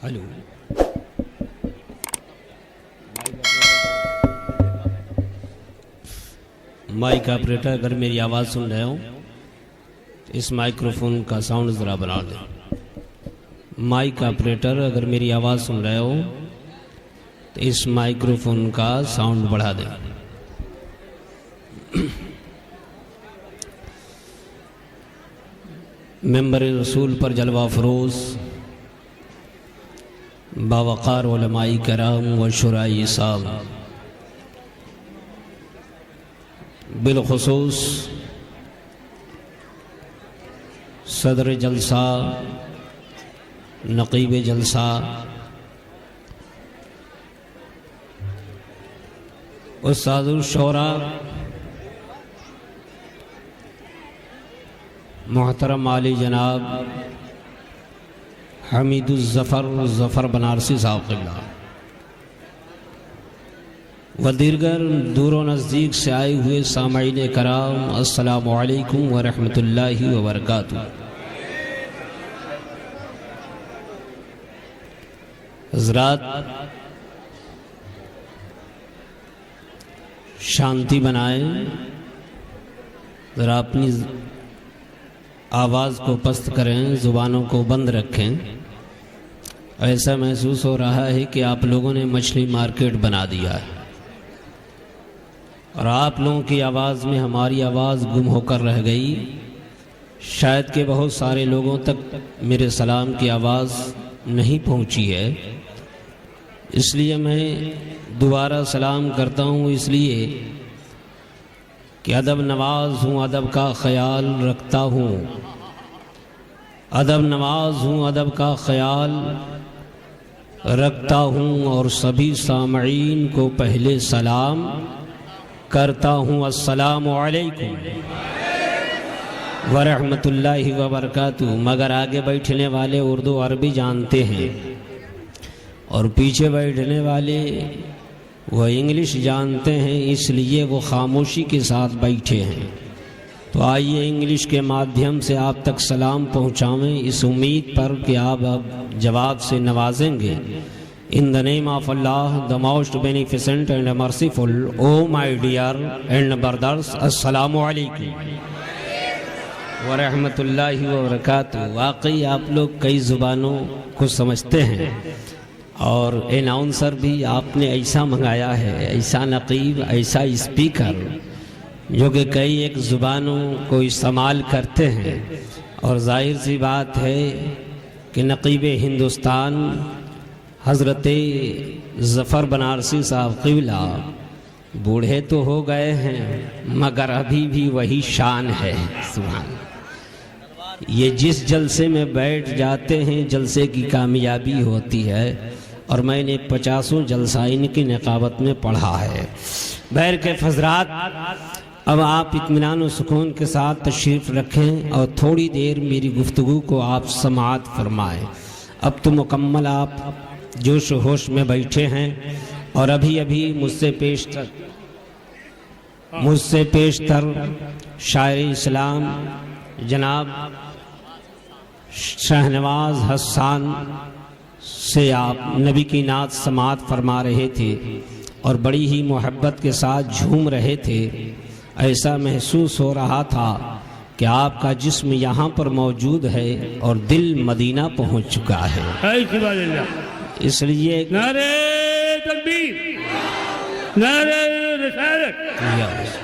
Hello, mic operator अगर मेरी आवाज़ सुन रहे हो इस माइक्रोफोन का साउंड ज़रा बढ़ा दें। माइक ऑपरेटर अगर मेरी आवाज़ सुन रहे हो तो इस माइक्रोफोन का साउंड बढ़ा दें। मेंबर रसूल पर जलवा फरोज़ बावक़ार उलमाई कराम व शुराई साहब, बिलखुसूस सदर जलसा नकीब जलसा उस्तादुल शोरा मोहतरम आली जनाब हमीदुज़्ज़फ़र बनारसी साहब क़िबला व दीगर दूर नज़दीक से आए हुए सामईन कराम, अस्सलामु अलैकुम व रहमतुल्लाहि व बरकातुहू। हज़रात, शांति बनाएं, ज़रा अपनी आवाज़ को पस्त करें, ज़ुबानों को बंद रखें। ऐसा महसूस हो रहा है कि आप लोगों ने मछली मार्केट बना दिया है और आप लोगों की आवाज़ में हमारी आवाज़ गुम होकर रह गई। शायद कि बहुत सारे लोगों तक मेरे सलाम की आवाज़ नहीं पहुंची है, इसलिए मैं दोबारा सलाम करता हूं, इसलिए कि अदब नवाज हूँ, अदब का ख्याल रखता हूँ। अदब नवाज हूँ, अदब का ख्याल रखता हूँ और सभी सामईन को पहले सलाम करता हूँ। अस्सलामु अलैकुम व रहमतुल्लाहि व बरकातुहू। मगर आगे बैठने वाले उर्दू अरबी जानते हैं और पीछे बैठने वाले वह इंग्लिश जानते हैं, इसलिए वो खामोशी के साथ बैठे हैं। तो आइए इंग्लिश के माध्यम से आप तक सलाम पहुंचावें, इस उम्मीद पर कि आप अब जवाब से नवाजेंगे। In the name of Allah, the most beneficent and merciful, O my dear and brothers, अस्सलामु अलैकुम व रहमतुल्लाहि व बरकातुहू। वाकई आप लोग कई ज़ुबानों को समझते हैं और अनाउंसर भी आपने ऐसा मंगाया है, ऐसा नकीब, ऐसा स्पीकर जो कि कई एक ज़ुबानों को इस्तेमाल करते हैं। और जाहिर सी बात है कि नकीब हिंदुस्तान हज़रत ज़फ़र बनारसी साहब क़िबला बूढ़े तो हो गए हैं मगर अभी भी वही शान है। सुभान। ये जिस जलसे में बैठ जाते हैं जलसे की कामयाबी होती है और मैंने 50 जलसा इनकी निकाबत में पढ़ा है। बैर के हज़रात, अब आप इत्मीनान और सुकून के साथ तशरीफ़ रखें और थोड़ी देर मेरी गुफ्तगू को आप समाअत फरमाएं। अब तो मुकम्मल आप जोश होश में बैठे हैं और अभी अभी मुझसे पेशतर शायर इस्लाम जनाब शाहनवाज हसन से आप नबी की नात समाअत फरमा रहे थे और बड़ी ही मोहब्बत के साथ झूम रहे थे। ऐसा महसूस हो रहा था कि आपका जिस्म यहाँ पर मौजूद है और दिल मदीना पहुँच चुका है। इसलिए नारे तकबीर, नारे रिसालत,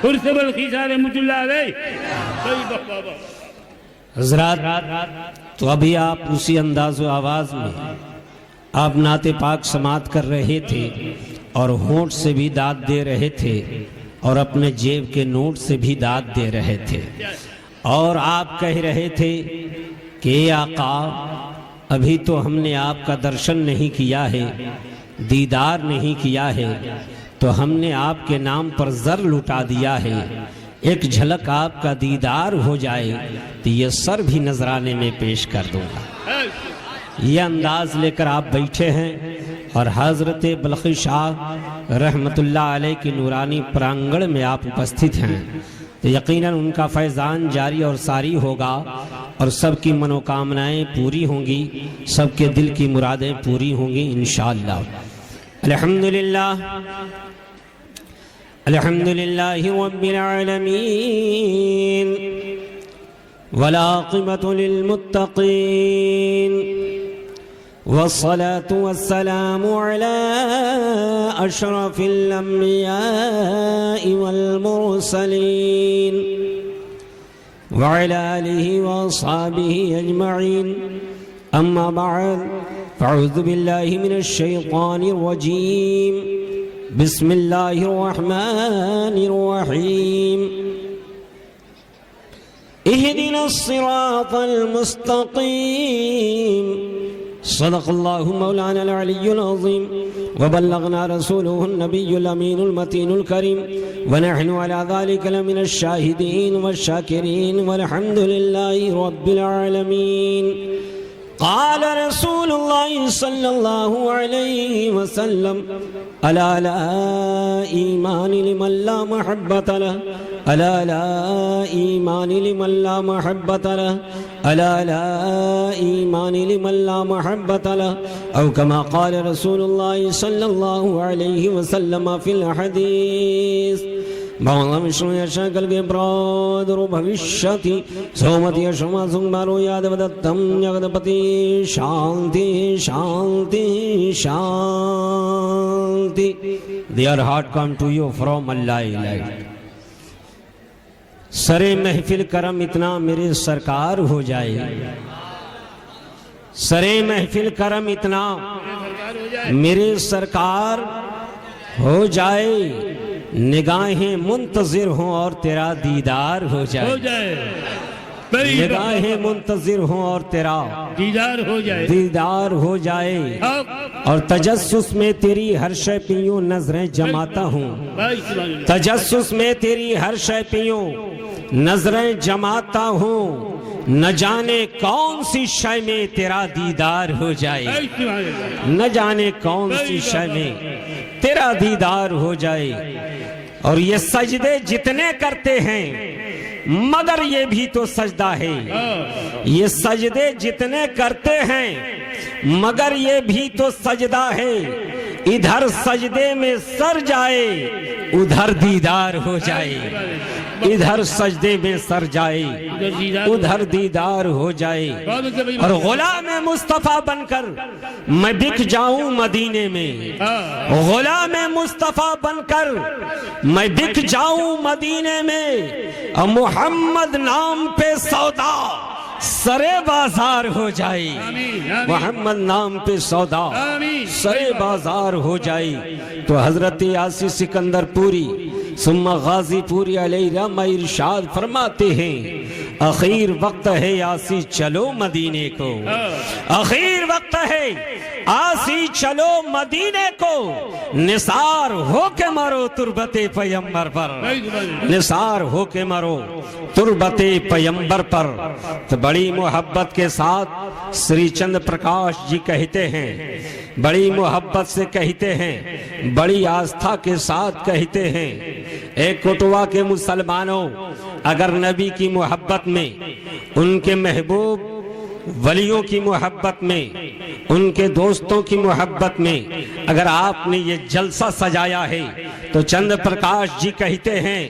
उर्स बल्खीस रहमतुल्लाह अलैह। हज़रात, तो अभी आप उसी अंदाज़ व आवाज़ में आप नाते पाक समाअत कर रहे थे और होंठ से भी दाद दे रहे थे और अपने जेब के नोट से भी दाद दे रहे थे और आप कह रहे थे कि आका, अभी तो हमने आपका दर्शन नहीं किया है, दीदार नहीं किया है, तो हमने आपके नाम पर ज़र लुटा दिया है। एक झलक आपका दीदार हो जाए तो ये सर भी नजराने में पेश कर दूंगा। ये अंदाज लेकर आप बैठे हैं और हज़रत बल्खी शाह रहमतुल्लाह अलैह की नूरानी प्रांगण में आप उपस्थित हैं, तो यकीनन उनका फैज़ान जारी और सारी होगा और सबकी मनोकामनाएं पूरी होंगी, सबके दिल की मुरादें पूरी होंगी इंशाअल्लाह। अल्हम्दुलिल्लाह अल्हम्दुलिल्लाहि रब्बिल आलमीन वल आक़िबतु लिल मुत्तक़ीन वस्सलातु वस्सलामु अला अशरफिल अंबियाइ वल मुरसलीन वअला आलिहि व अस्हाबिहि अजमईन। अम्मा बअद फ़अऊज़ु बिल्लाहि मिनश शैतानिर रजीम। बिस्मिल्लाहिर रहमानिर रहीम। इहदिनस सिरातल मुस्तक़ीम। सदक़ल्लाहु मौलाना अल-अलियुल अज़ीम व बल्लगना रसूलुहुन नबियुल अमीनुल मतीनुल करीम व नहनु अला ज़ालिका लमिनश शाहिदीन वश-शाकिरीन वल्हम्दुलिल्लाहि रब्बिल आलमीन। क़ाल रसूलुल्लाहि सल्लल्लाहु अलैहि वसल्लम अला ला ईमान लिमन ला महब्बत लह अला ला ईमान लिमन ला महब्बत लह अला ला ईमान लिमन ला महब्बत लह औ कमा क़ाल रसूलुल्लाहि सल्लल्लाहु अलैहि वसल्लम फ़िल हदीस। भवनं श्रूयशकल के प्रादुर् भविष्यति सोमति यशमा सुंबारो यादवदत्तं जगदपति। शांति शांति शांति। Their heart come to you from Allah light। सरे महफिल करम इतना मेरे सरकार हो जाए, सरे महफिल करम इतना मेरे सरकार हो जाए, निगाहें मुंतजिर हों और तेरा दीदार हो जाए, निगाहें मुंतजिर हों और तेरा दीदार हो जाए। और तजस्सुस में तेरी हर शय पियूं नजरें जमाता हूँ, तजस्सुस में तेरी हर शय पियूं नजरें जमाता हूँ, न जाने कौन सी शय में तेरा दीदार हो जाए, न जाने कौन सी शय में तेरा दीदार हो जाए। और ये सजदे जितने करते हैं मगर ये भी तो सजदा है, ये सजदे जितने करते हैं मगर ये भी तो सजदा है। इधर सजदे में सर जाए उधर दीदार हो जाए, इधर सजदे में सर जाए उधर दीदार हो जाए। और गुलाम मुस्तफा बनकर मैं बिक जाऊं मदीने में, गुलाम मुस्तफा बनकर मैं बिक जाऊं मदीने में। और मोहम्मद नाम पे सौदा सरे बाजार हो जाए, मोहम्मद नाम पे सौदा सरे बाजार हो जाए। तो हजरत यासी सिकंदर पूरी सुम्मा गाजी पूरी अलैहिर्रहमा इरशाद फरमाते हैं, आखिर वक्त है यासी चलो मदीने को, आखिर वक्त है आसी चलो मदीने को। निसार हो के मरो तुरबते पैगंबर पर, निसार हो के मरो तुरबते पैगंबर पर। तो बड़ी मोहब्बत के साथ श्री चंद्र प्रकाश जी कहते हैं, बड़ी मोहब्बत से कहते हैं, बड़ी आस्था के साथ कहते हैं, एक कोटवा के मुसलमानों, अगर नबी की मोहब्बत में, उनके महबूब वलियों की मोहब्बत में, उनके दोस्तों की मोहब्बत में अगर आपने ये जलसा सजाया है तो चंद्र प्रकाश जी कहते हैं,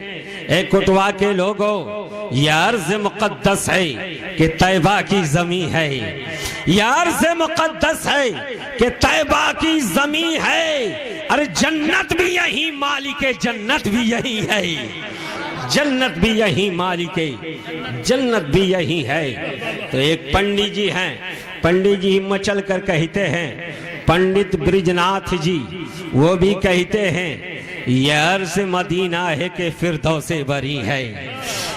ए कोटवा के लोगों, ये अर्ज़ मुक़द्दस है कि तैबा की ज़मीं है, ये अर्ज़ मुक़द्दस है कि तैबा की ज़मीं है। अरे जन्नत भी यही मालिक है, जन्नत भी यही है, जन्नत भी यही मालिक है, जन्नत भी यही है। तो एक पंडित जी हैं, पंडित जी हिम्मत चल कर कहते हैं, पंडित ब्रिजनाथ जी वो भी कहते हैं, यार से मदीना है कि फिरदौसे बरी है,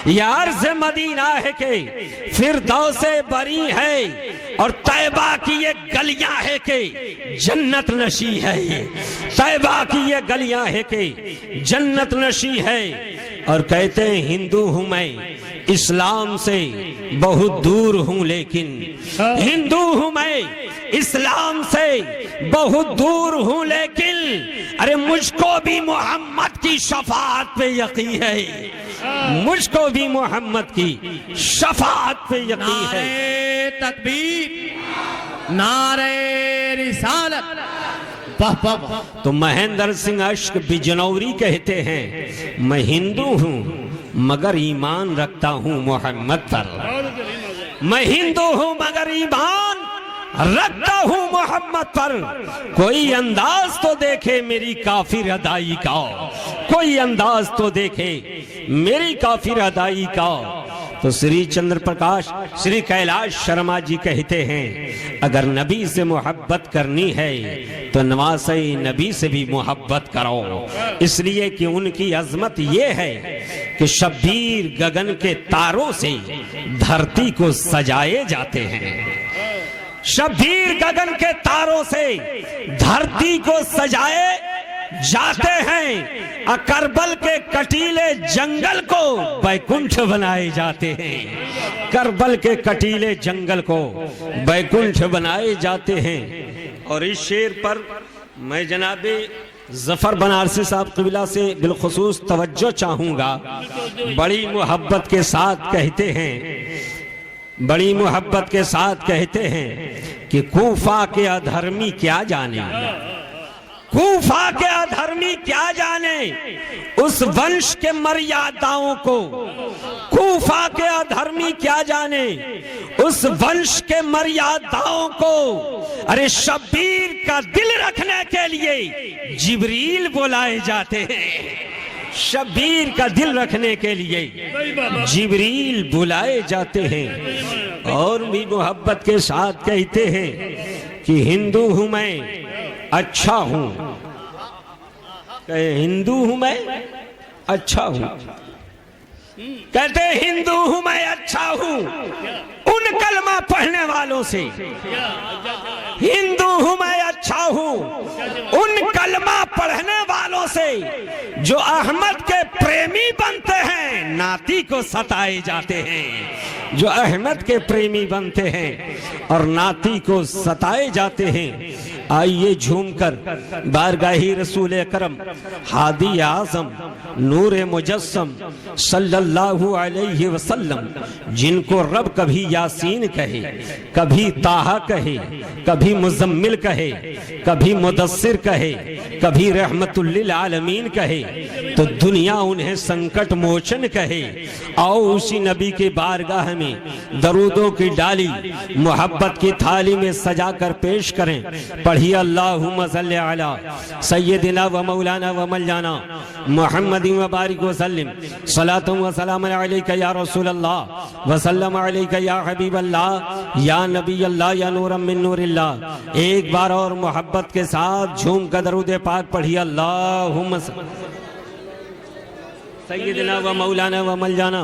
यार से मदीना है कि फिरदौसे बरी है। और तैबा की ये गलियां है कि जन्नत नशी है, तैबा की ये गलियां है कि जन्नत नशी है। और कहते हैं, हिंदू हूं मैं, इस्लाम से बहुत दूर हूं, लेकिन हिंदू हूं मैं, इस्लाम से बहुत दूर हूं, लेकिन अरे मुझको भी मोहम्मद की शफाअत पे यकीन है, मुझको भी मोहम्मद की शफाअत पे यकीन है। नारे तकबीर, नारे रिसालत। तो महेंद्र सिंह अश्क बिजनौरी कहते हैं, मैं हिंदू हूँ मगर ईमान रखता हूँ मोहम्मद पर। मैं हिंदू हूँ मगर ईमान रखता हूँ मोहम्मद पर। कोई अंदाज तो देखे मेरी काफिर अदाई का, कोई अंदाज तो देखे मेरी काफिर अदाई का। तो श्री चंद्र प्रकाश श्री कैलाश शर्मा जी कहते हैं, अगर नबी से मोहब्बत करनी है तो नवासे नबी से भी मोहब्बत करो, इसलिए कि उनकी अजमत ये है कि शब्बीर गगन के तारों से धरती को सजाए जाते हैं। शब्बीर गगन के तारों से धरती को सजाए जाते हैं, करबल के कटीले जंगल को बैकुंठ बनाए जाते हैं। करबल के कटीले जंगल को बैकुंठ बनाए जाते हैं। और इस शेर पर मैं जनाबे जफर बनारसी साहब क़िबला से बिलखुसूस तवज्जो चाहूँगा। बड़ी मोहब्बत के साथ कहते हैं, बड़ी मोहब्बत के साथ कहते हैं कि कूफा के अधर्मी क्या जाने, कूफा के अधर्मी क्या जाने उस वंश के मर्यादाओं को। कूफा के अधर्मी क्या जाने उस वंश के मर्यादाओं को। अरे शब्बीर का दिल रखने के लिए जिब्रील बुलाए जाते हैं, शब्बीर का दिल रखने के लिए जिब्रील बुलाए जाते हैं। और भी मोहब्बत के साथ कहते हैं कि हिंदू हूं मैं अच्छा हूं, हिंदू हूं मैं अच्छा हूं, कहते हिंदू हूं मैं अच्छा हूं उन कलमा पढ़ने वालों से। हिंदू हूं मैं अच्छा हूं उन कलमा पढ़ने वालों से जो अहमद के प्रेमी बनते हैं, नाती को सताए जाते हैं। जो अहमद के प्रेमी बनते हैं और नाती को सताए जाते हैं। आइए झूमकर बारगाही रसूल अकरम हादी आज़म नूर मुजस्सम सल्लल्लाहु अलैहि वसल्लम, जिनको रब कभी यासीन कहे, कभी ताहा कहे, कभी मुजम्मिल कहे, कभी मुदस्सिर कहे, कभी रहमतुल लिल आलमीन कहे, तो दुनिया उन्हें संकट मोचन कहे। आओ उसी नबी के बारगाह में दरूदों की डाली मोहब्बत की थाली में सजा कर पेश करें। पढ़िए अल्लाहुम्मा सल्ली अला सय्यदिना व मौलाना व मौलाना मुहम्मदिन व बारिक व सल्लिम सलातु व सलाम अलैका या रसूल अल्लाह व सल्लम अलैका या हबीब अल्लाह या नबी अल्लाह या नूरम मिन नूरिल्लाह। एक बार और मोहब्बत के साथ झूम कर दरूद पाक पढ़िए अल्लाहुम्मा सय्यदिना व मौलाना व मौलाना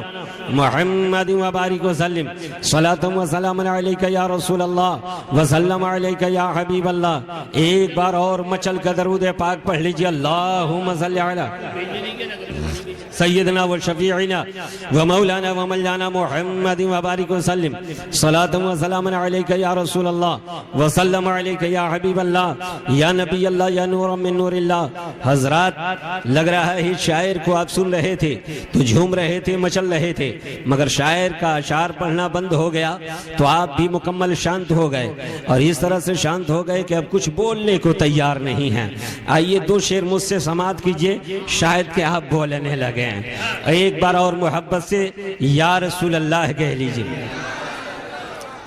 मुहम्मद व बारिक व सल्लिम सलातु व सलाम अलैका या रसूल अल्लाह व सल्लम अलैका या हबीब अल्लाह। एक बार और मचल कर दरूद पाक पढ़ लीजिए अल्लाहुम्मा सल्ली अला सय्यदना व शफीअना व मौलाना व मौलाना मुहम्मद व बारिक व सल्लिम सलातु व सलाम अलैका या रसूल अल्लाह व सल्लम अलैका या हबीब अल्लाह या नबी अल्लाह या नूर मिन नूरिल्लाह। हजरात, लग रहा है शायर को आप सुन रहे थे तो झूम रहे थे, मचल रहे थे, मगर शायर का अशार पढ़ना बंद हो गया तो आप भी मुकम्मल शांत हो गए और इस तरह से शांत हो गए कि अब कुछ बोलने को तैयार नहीं है। आइए दो शेर मुझसे समाअत कीजिए, शायद कि आप बोलने लगे हैं। एक बार और मोहब्बत से या रसूल अल्लाह कह लीजिए,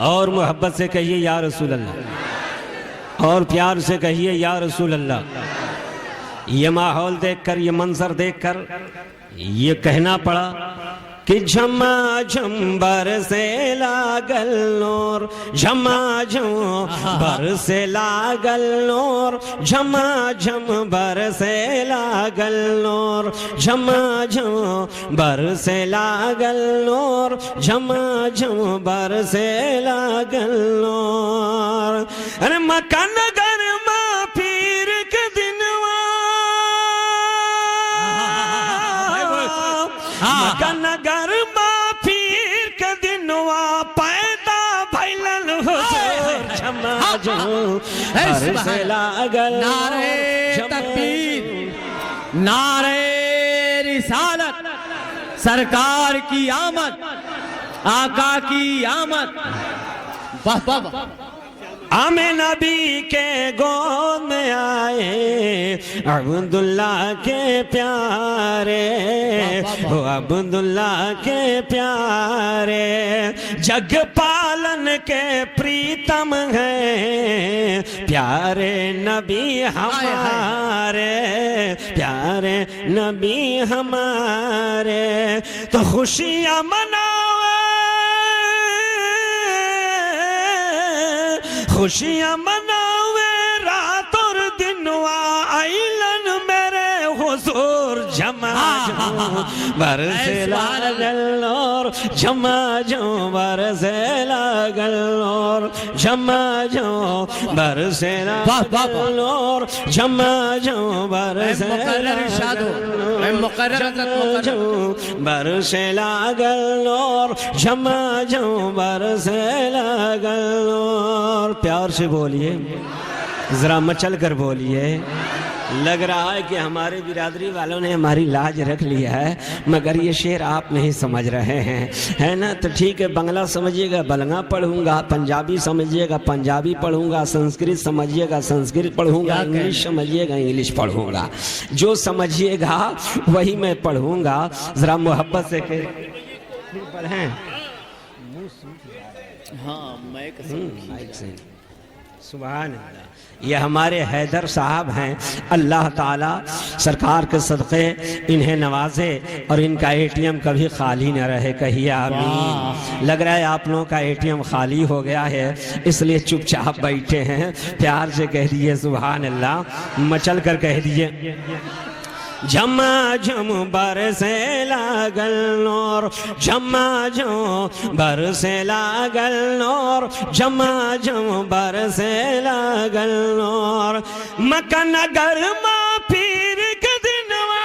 और मोहब्बत से कहिए या रसूल अल्लाह, और प्यार से कहिए या रसूल अल्लाह। ये माहौल देखकर, ये मंजर देखकर ये कहना पड़ा कि झमाझम बरसे लागल नूर, झमाझम बरसे लागल नूर, झमाझम बरसे लागल नूर, झमाझम बरसे लागल नूर, झमाझम बरसे लागल नूर। अरे मकान घर मा पीर के दिनवा, मकान घर मा पीर के दिनवा पैदा भइलन हुजूर। जो बरसे लागल नारे तकबीर, नारे रिसालत, सरकार की आमद, आका की आमद। वाह वाह वाह। आमे नबी के गोद में आए अब्दुल्ला के प्यारे, वो अब्दुल्ला के प्यारे, जग पालन के प्रीतम हैं प्यारे नबी हमारे, प्यारे नबी हमारे। तो खुशियाँ मनाओ, खुशियाँ मनावे रात और दिन आइलन मेरे हुजूर जमा जो बरसे लागल और जमा जो बरसे लागल और जमा जो बरसे लागल और जमा जो बरसे जो बरसे लागल और जमा जो बरसे लागल और। प्यार से बोलिए, जरा मचल कर बोलिए। लग रहा है कि हमारे बिरादरी वालों ने हमारी लाज रख लिया है, मगर ये शेर आप नहीं समझ रहे हैं, है ना? तो ठीक है, बंगला समझिएगा बंगला पढ़ूंगा, पंजाबी समझिएगा पंजाबी पढ़ूंगा, संस्कृत समझिएगा संस्कृत पढ़ूंगा, इंग्लिश समझिएगा इंग्लिश पढ़ूंगा। जो समझिएगा वही मैं पढ़ूंगा। जरा मोहब्बत से पढ़ें। हाँ मैं सुभान अल्लाह। ये हमारे हैदर साहब हैं, अल्लाह ताला सरकार के सदक़े इन्हें नवाजे और इनका एटीएम कभी खाली न रहे, कहिए आमीन। लग रहा है आप लोगों का एटीएम खाली हो गया है, इसलिए चुपचाप बैठे हैं। प्यार से कह दिए सुभान अल्लाह, मचल कर कह दिए। झमा झम बरसे लागल नूर, झमा झम बरसे लागल नूर, झमा झम बरसे लागल नूर। मक्का नगर मां पीर के दिनवा,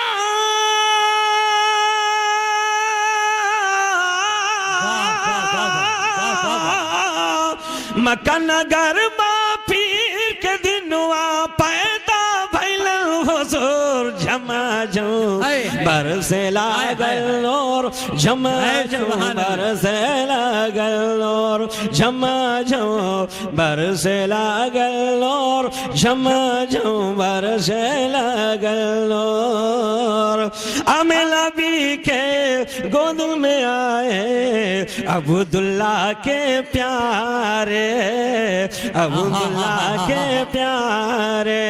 मक्का नगर मां पीर के दिनवा पैदा भइल हुजूर जमा जो बरसे लागल नूर, जमा जो बरसे लागल नूर, जमा जो बरसे लागल नूर, जमा जो बरसे लागल नूर। आमे नबी के गोद में आए अब्दुल्ला के प्यारे, अब्दुल्ला के प्यारे,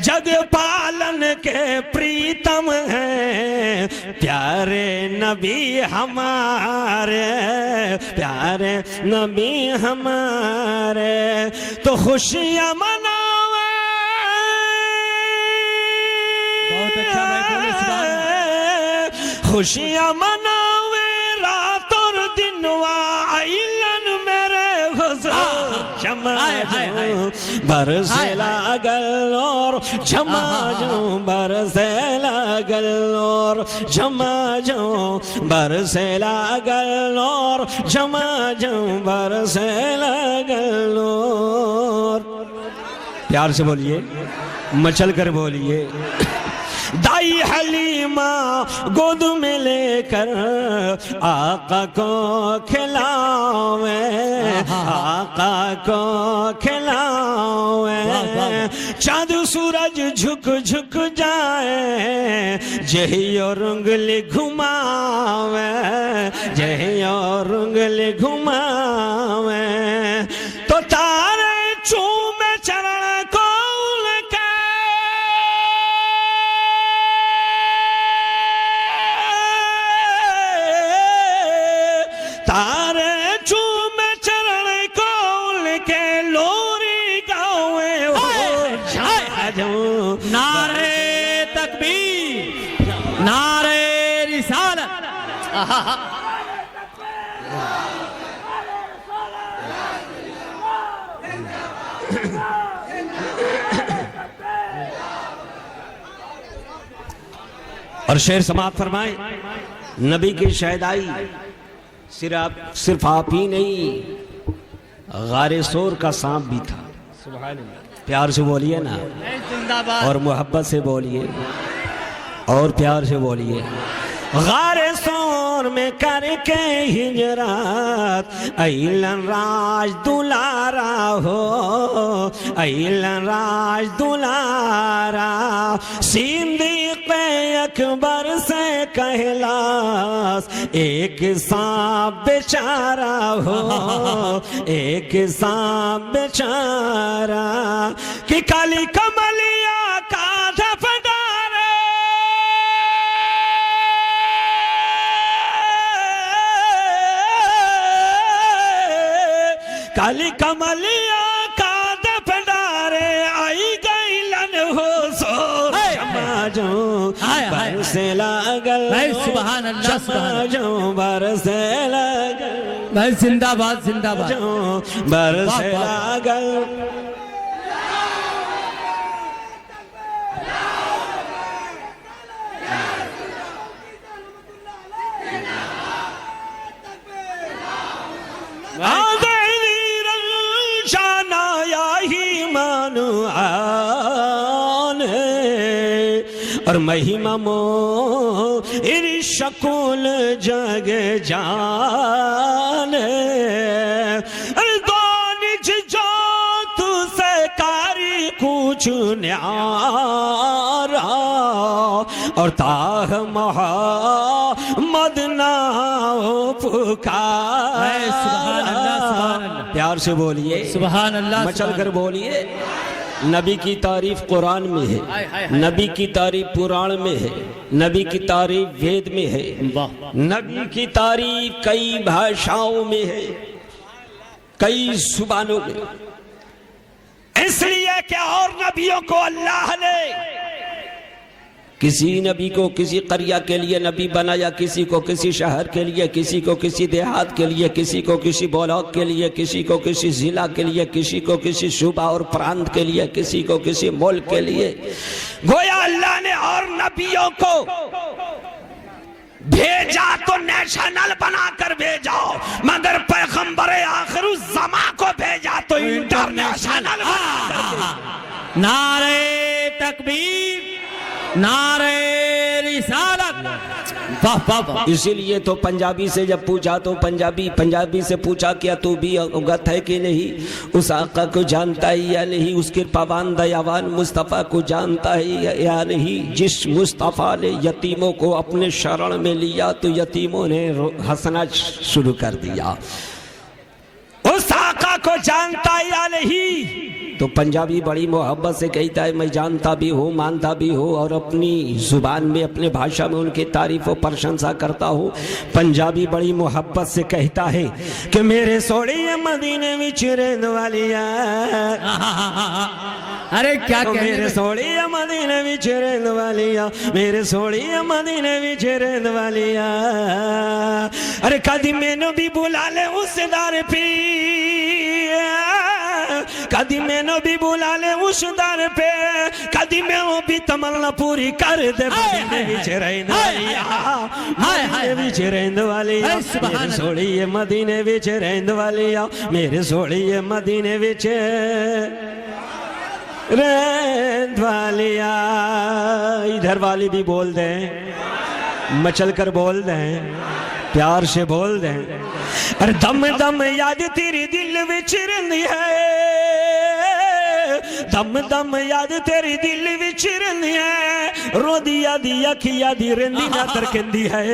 जग पालन के प्रीतम हैं प्यारे नबी हमारे, प्यारे नबी हमारे। तो खुशियाँ मनावे, बहुत अच्छा भाई, खुशियाँ मनावे रात और दिन आइलन मेरे हुजूर जमा बरसे लागल और जमा जो बरसे लागल और जमा जो बरसे लागल और जमा जो बरसे लागल और। प्यार से बोलिए, मचल कर बोलिए। दाई हलीमा गोद में लेकर आका को खिलावे, आका को खिलावे। चाँद सूरज झुक झुक जाए जही और उंगली घुमावे, जही और उंगली घुमावे। तो तारे चूमे चरण को तारे चूम चरण कौल के लोरी गावे हो। नारे तकबीर, नारे रिसालत। और शेर समाप्त फरमाए। नबी की शहदाई सिर्फ आप ही नहीं, गारे सोर का सांप भी था। प्यार से बोलिए ना, जिंदाबाद। और मोहब्बत से बोलिए, और प्यार से बोलिए। गारे सोर में करके हिजरत अइलन राज दुलारा हो, अइलन राज दुलारा। सिद्दीक़ अकबर से कहलास एक सांप बेचारा हो, एक सांप बेचारा। कि काली कमलिया का धफडारे, काली कमलिया का दफडारे। आई गईलन हो सो समाजो बरसे लागल, सुभान अल्लाह, समाजो बरसे लागल, भाई जिंदाबाद जिंदाबाद। बरसे लागल। और महिमा मो इरी शकुल जग जान। निज जो तू से कारी कुछ न्यारा, और ताह मोहम्मद नाओ पुकार। सुभान अल्लाह, सुभान अल्लाह। प्यार से बोलिए, सुभान अल्लाह, मचल कर बोलिए। नबी की तारीफ कुरान में है, नबी की तारीफ पुराण में है, नबी की तारीफ वेद में है, नबी की तारीफ कई भाषाओं में है, कई जुबानों में। इसलिए क्या और नबियों को अल्लाह ने किसी नबी को किसी करिया के लिए नबी बनाया, किसी को किसी शहर के लिए, किसी को किसी देहात के लिए, किसी को किसी ब्लॉक के लिए, किसी को किसी जिला के लिए, किसी को किसी सूबा और प्रांत के लिए, किसी को किसी मुल्क के लिए। गोया अल्लाह ने और नबियों को भेजा तो नेशनल बनाकर भेजा, मगर पैगंबर आखिरुज़्ज़मा को भेजा तो इंटरनेशनल। नारे तकबीर, नारे रिसालत। वाह वाह वाह। इसीलिए तो पंजाबी से जब पूछा तो पंजाबी से पूछा क्या तू भी अवगत है कि नहीं, उस आका को जानता है या नहीं, उसके पावान दयावान मुस्तफ़ा को जानता है या नहीं, जिस मुस्तफ़ा ने यतीमों को अपने शरण में लिया तो यतीमों ने हंसना शुरू कर दिया। उस आका को जानता है या नहीं, तो पंजाबी बड़ी मोहब्बत से कहता है मैं जानता भी हूँ, मानता भी हूँ, और अपनी जुबान में अपने भाषा में उनकी तारीफ और प्रशंसा करता हूँ। पंजाबी बड़ी मोहब्बत से कहता है कि मेरे सोड़िए मदीने विच रहन वालिया। अरे क्या मेरे सोड़िए मदीने विच रहन वालिया, मेरे सोड़िए मदीने विच रहन वालिया। अरे कदी मैनू भी बुला ले उस दर पे, कदी मैनू भी बुला ले उस दर पे, कदी मैं वो भी तमन्ना पूरी कर दे। मदीने विच रहन वालिया, मदीने विच रहन वालिया, मेरे सोड़िए मदीने विच रहन वालिया, मेरे सोड़िए मदीने विच रहन वालिया। इधर वाली भी बोल दें, मचल कर बोल दें, प्यार से बोल दें। अरे दम दम याद तेरी दिल विच रहिंदी है, दम दम याद तेरी दिल विच रहिंदी है। रोदिया दी अखिया दी रहिंदी ना तरकेंदी है,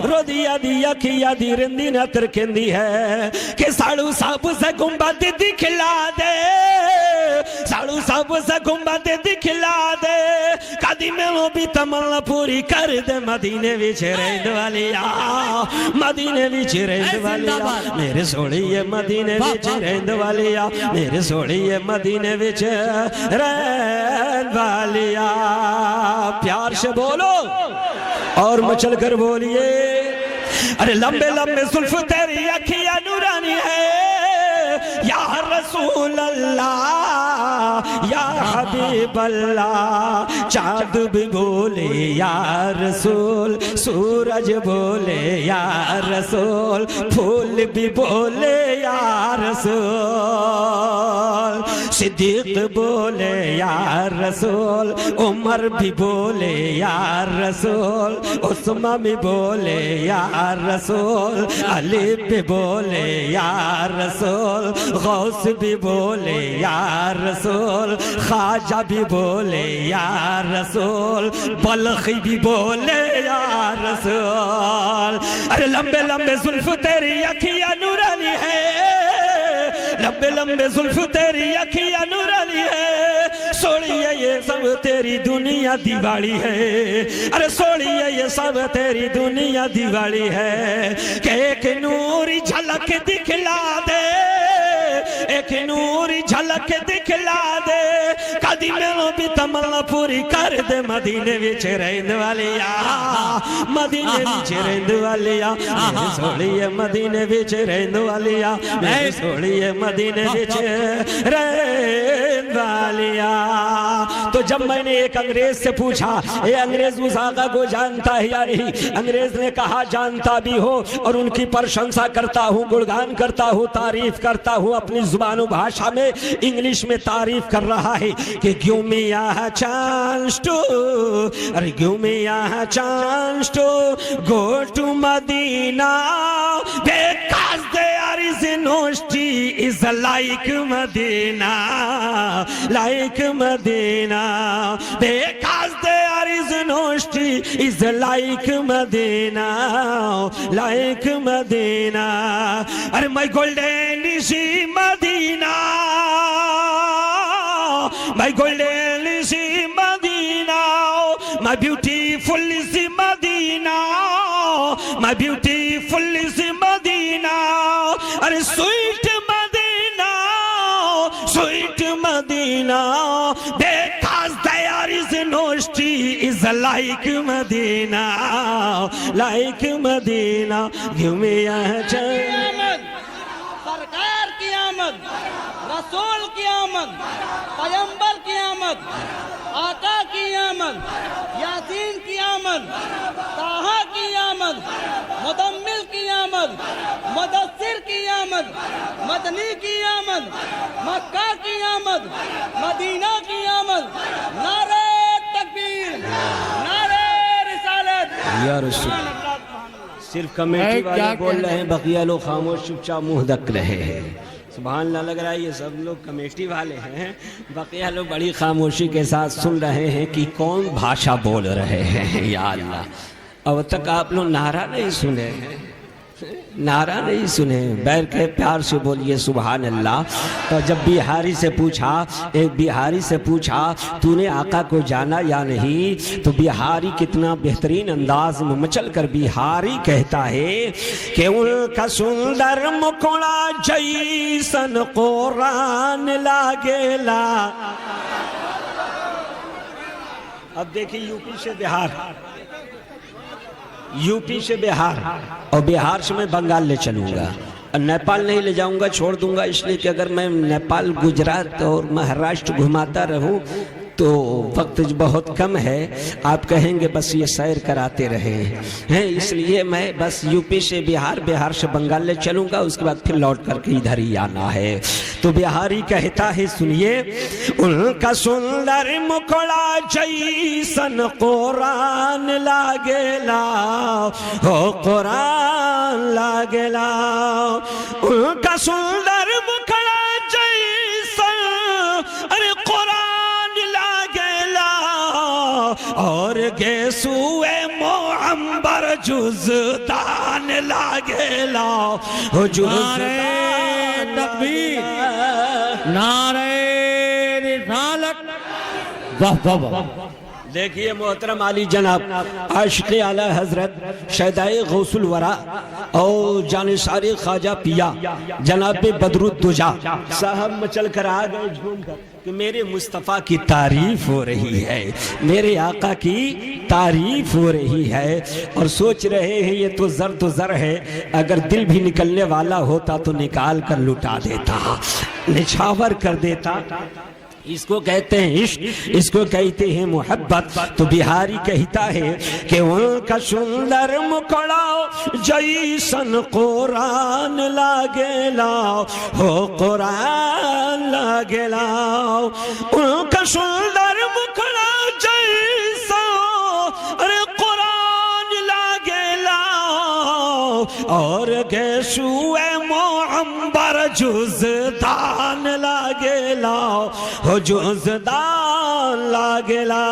रोदिया दी अखिया दी रहिंदी ना तरकेंदी है। कि साड़ू साहब से गुंबद दिखला दे, साड़ू साहब से गुंबद दिखला दे, कदी मैं वो भी तमन्ना पूरी कर दे। मदीने विच रहन वालिया, मदीने विच रहन वालिया, मेरे सोड़िए मदीने विच रहन वालिया, मेरे सोड़िए मदीने विच रहन वालिया। प्यार से बोलो और मचल कर बोलिए। अरे लंबे लंबे जुल्फ तेरी अखियां नूरानी है, या रसूल अल्लाह, या हबीब हबीब अल्लाह। चाँद भी बोले या रसूल, सूरज बोले या रसूल, फूल भी बोले या रसूल, सिद्दीक बोले या रसूल, उमर भी बोले या रसूल, उस्मान भी बोले या रसूल, अली भी बोले या रसूल, गौस भी बोले या रसूल, ख्वाजा भी बोले या रसूल, बल्खी भी बोले या रसूल। अरे लंबे लंबे जुल्फ तेरी अखियां नूरानी है, लंबे लंबे जुल्फ तेरी अखियां नूरानी है, सोनिए ये सब तेरी दुनिया दिवाली है। अरे सोनिए ये सब तेरी दुनिया दिवाली है। कि एक नूरी झलक दिखला दे, एक नूरी झलक दिखला दे, कदी मैनू भी तमन्ना पूरी कर दे। मदीने विच रहने वालिया, मदीने विच रहने वालिया, सोनिए मदीने विच रहने वालिया, मैं सोनिए मदीने विच रहने वालिया। तो जब मैंने एक अंग्रेज से पूछा, ये अंग्रेज उस आका को जानता है या नहीं? अंग्रेज ने कहा जानता भी हो और उनकी प्रशंसा करता हूँ, गुणगान करता हूँ, तारीफ करता हूँ, अपनी जुबान भाषा में इंग्लिश में तारीफ कर रहा है कि give me a chance to, अरे give me a chance to go to Medina because there is no city is like Medina, like Medina, because there is no city is like Medina, like Medina. अरे my golden sea Medina, my golden is Medina, my beautiful is Medina, my beautiful is Medina, अरे sweet Medina, sweet Medina, because there is no city is like Medina, like Medina, give me a chance। सरकार की आमद, रसूल की आमद, पैगंबर की आमद, आका की आमद, यासीन की आमद, ताहा की आमद, मुदम्मिल की आमद, मुदस्सिर की आमद, मदनी की आमद, मक्का की आमद, मदीना की आमद, नारे तकबीर, नारे रिसालत। या रसूल, सिर्फ कमेटी वाले बोल रहे हैं, बकिया लोग खामोश चुपचाप मुंह ढक रहे हैं। सुभान अल्लाह, लग रहा है ये सब लोग कमेटी वाले हैं, बकिया लोग बड़ी खामोशी के साथ सुन रहे हैं कि कौन भाषा बोल रहे हैं। या अल्लाह, अब तक आप लोग नारा नहीं सुने हैं, नारा नहीं सुने। बैर के प्यार से बोलिए सुभान अल्लाह। तो जब बिहारी से पूछा, एक बिहारी से पूछा तूने आका को जाना या नहीं, तो बिहारी कितना बेहतरीन अंदाज में मचल कर बिहारी कहता है कि उनका सुंदर मुखड़ा जैसन कुरान लागेला। अब देखिए यूपी से बिहार, यूपी से बिहार और बिहार से मैं बंगाल ले चलूँगा, नेपाल नहीं ले जाऊँगा, छोड़ दूंगा, इसलिए कि अगर मैं नेपाल, गुजरात और महाराष्ट्र घुमाता रहूँ तो वक्त बहुत कम है, आप कहेंगे बस ये सैर कराते रहे हैं, इसलिए मैं बस यूपी से बिहार, बिहार से बंगाल ले चलूँगा, उसके बाद फिर लौट करके इधर ही आना है। तो बिहारी कहता है सुनिए, उनका सुंदर मुखड़ा जैसन कुरान लागेला, हो कुरान लागेला, उनका सुंदर मुखड़ा जैसन, अरे कुरान और गेसुए मोअंबर जुज़दान लागेला, हो जुज़दान तकबीर, नारे रिसालत। वाह वाह वाह। देखिए मोहतरम आली जनाब आशिक़ आला हजरत शहदाए गौसुल वरा और जानिसारे ख्वाजा पिया जनाब बदरुद्दुजा साहब मचल कर आ गए झूम कर कि मेरे मुस्तफ़ा की तारीफ हो रही है, मेरे आका की तारीफ हो रही है, और सोच रहे हैं ये तो ज़र है, अगर दिल भी निकलने वाला होता तो निकाल कर लुटा देता, निछावर कर देता। इसको कहते हैं इश्क, इसको कहते हैं मोहब्बत। तो बिहारी कहता है कि उनका सुंदर मुखड़ा जैसन कुरान लागेला हो, कुरान लागेला। उनका सुंदर मुखड़ा जैसा अरे कुरान लागेला, और गेसुए मोअंबर जुज़दान लागेला हो, जुज़दान लागेला।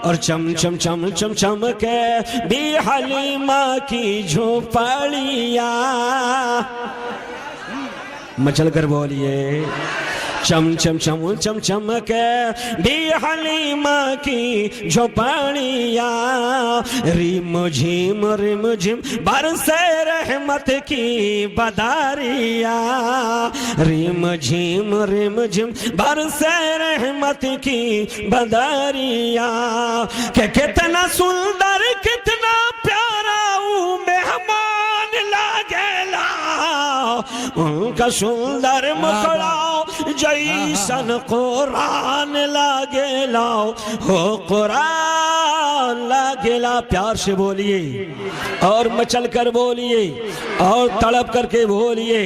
और चम चम चम चम चम के भी हलीमा की झोपड़िया, मचल कर बोलिए चम चम चम चम चम के भी हलीमा की झोपड़िया, रिम झिम बरसे रहमत की बदारिया, रिम झिम बरसे रहमत की बदारिया। के कितना सुंदर कितना प्यारा ऊ मेहमान लागेला, उनका सुंदर मुखड़ा जैसन कुरान लागेला हो, कुरान लागेला। प्यार से बोलिए और मचल कर बोलिए और तड़प करके बोलिए।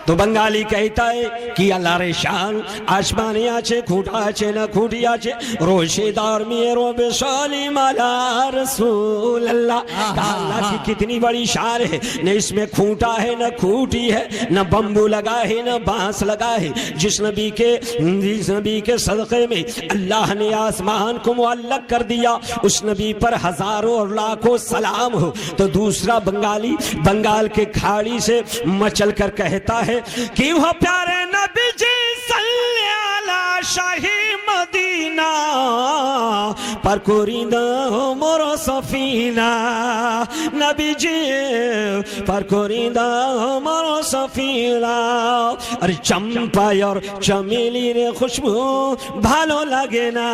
तो बंगाली कहता है कि अल्लाह रे शान आसमानी आचे खूटा आचे न खूटी आचे रोशेदार मेरो बेसाली माला रसूल अल्लाह। अल्लाह की कितनी बड़ी शान है, न इसमें खूंटा है न खूटी है, न बम्बू लगा है न बांस लगा है। जिस नबी के सदक़े में अल्लाह ने आसमान को मुअल्लक कर दिया, उस नबी पर हजारों और लाखों सलाम हो। तो दूसरा बंगाली बंगाल के खाड़ी से मचल कर कहता है कि वह प्यारे नबी जी सल्ले अला शाही मदीना पर कुरिंदा मोरो सफीना, नबी जी पर कुरिंदा मोरो सफीना। अरे चंपा और चमेली रे खुशबू भालो लगे ना,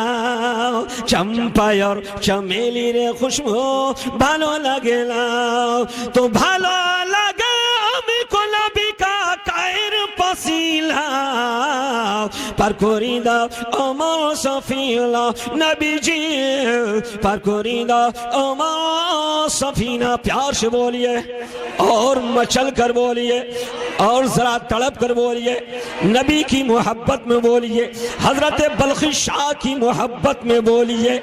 चंपा और चमेली रे खुशबू भालो लगे ना। तो भालो लगे हमको नबी का कायर पसीला पर कुरिंदा अमर सफीला, नबी जी पर कुरिंदा अमर सफीना। प्यार से बोलिए और मचल कर बोलिए और जरा तड़प कर बोलिए, नबी की मोहब्बत में बोलिए, हजरत बल्खी शाह की मोहब्बत में बोलिए।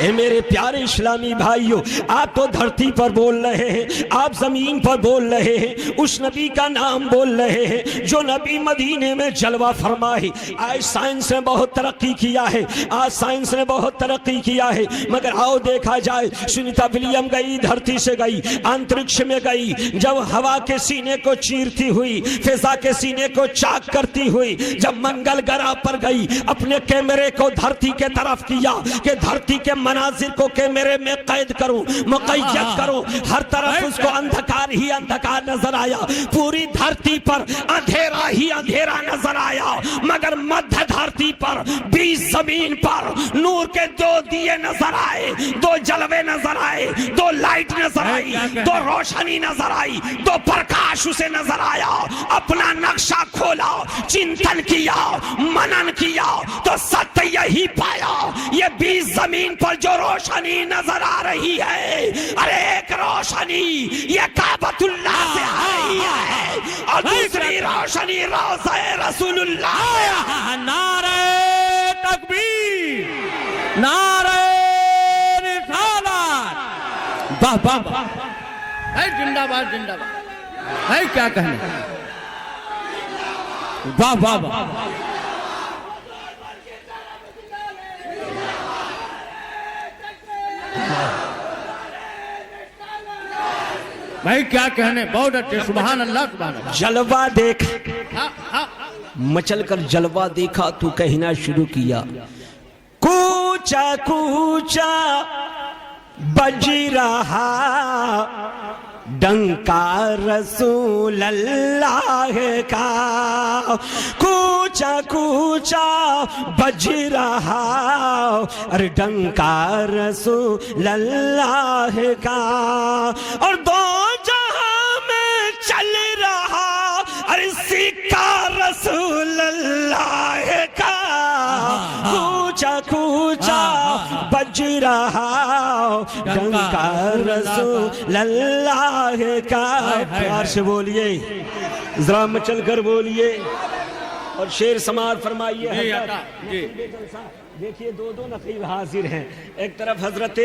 ए मेरे प्यारे इस्लामी भाइयों, आप तो धरती पर बोल रहे हैं, आप जमीन पर बोल रहे हैं, उस नबी का नाम बोल रहे हैं जो नबी मदीने में जलवा फरमाए। आज साइंस ने बहुत तरक्की किया है, आज साइंस ने बहुत तरक्की किया है, मगर आओ देखा जाए, सुनीता विलियम गई, धरती से गई, अंतरिक्ष में गई, जब हवा के सीने को चीरती हुई, फिजा के सीने को चाक करती हुई, जब मंगल ग्रह पर गई, अपने कैमरे को धरती के तरफ किया कि धरती के मनाजिर को कैमरे में कैद करूं, मुक़य्यद करूं, हर तरफ उसको अंधकार ही अंधकार नजर आया, पूरी धरती पर अंधेरा ही अंधेरा नजर आया, मगर मध्य धरती पर बीच जमीन पर नूर के दो दिए नजर आए, दो जलवे नजर आए, दो लाइट नजर आई, दो रोशनी नजर आई, दो प्रकाश उसे नजर आया। अपना नक्शा खोला, चिंतन किया, मनन किया तो सत्य यही पाया, ये बीच जमीन पर जो रोशनी नजर आ रही है, अरे एक रोशनी ये काबतुल्लाह से आ रही है और दूसरी रोशनी रोज़ा रसूलुल्लाह। नारे तकबीर, नारे रिसालत, वाह वाह वाह, है जिंदाबाद जिंदाबाद, है क्या कहने, वाह वाह वाह। भाई क्या कहने, बहुत अच्छे, सुभान अल्लाह सुभान अल्लाह। जलवा देख, मचल कर जलवा देखा तो कहना शुरू किया, कूचा कूचा बज रहा डंका रसूल अल्लाह का, कूचा कूचा बज रहा अरे डंका रसूल अल्लाह का, और दो जहां में चल रहा अरे सिक्का रसूल अल्लाह का। बज रहा डंका रसूल अल्लाह का। प्यार से बोलिए, जरा मचल कर बोलिए और शेर समाज फरमाइए। जी आका जी। देखिए दो नकीब हाजिर हैं, एक तरफ हजरत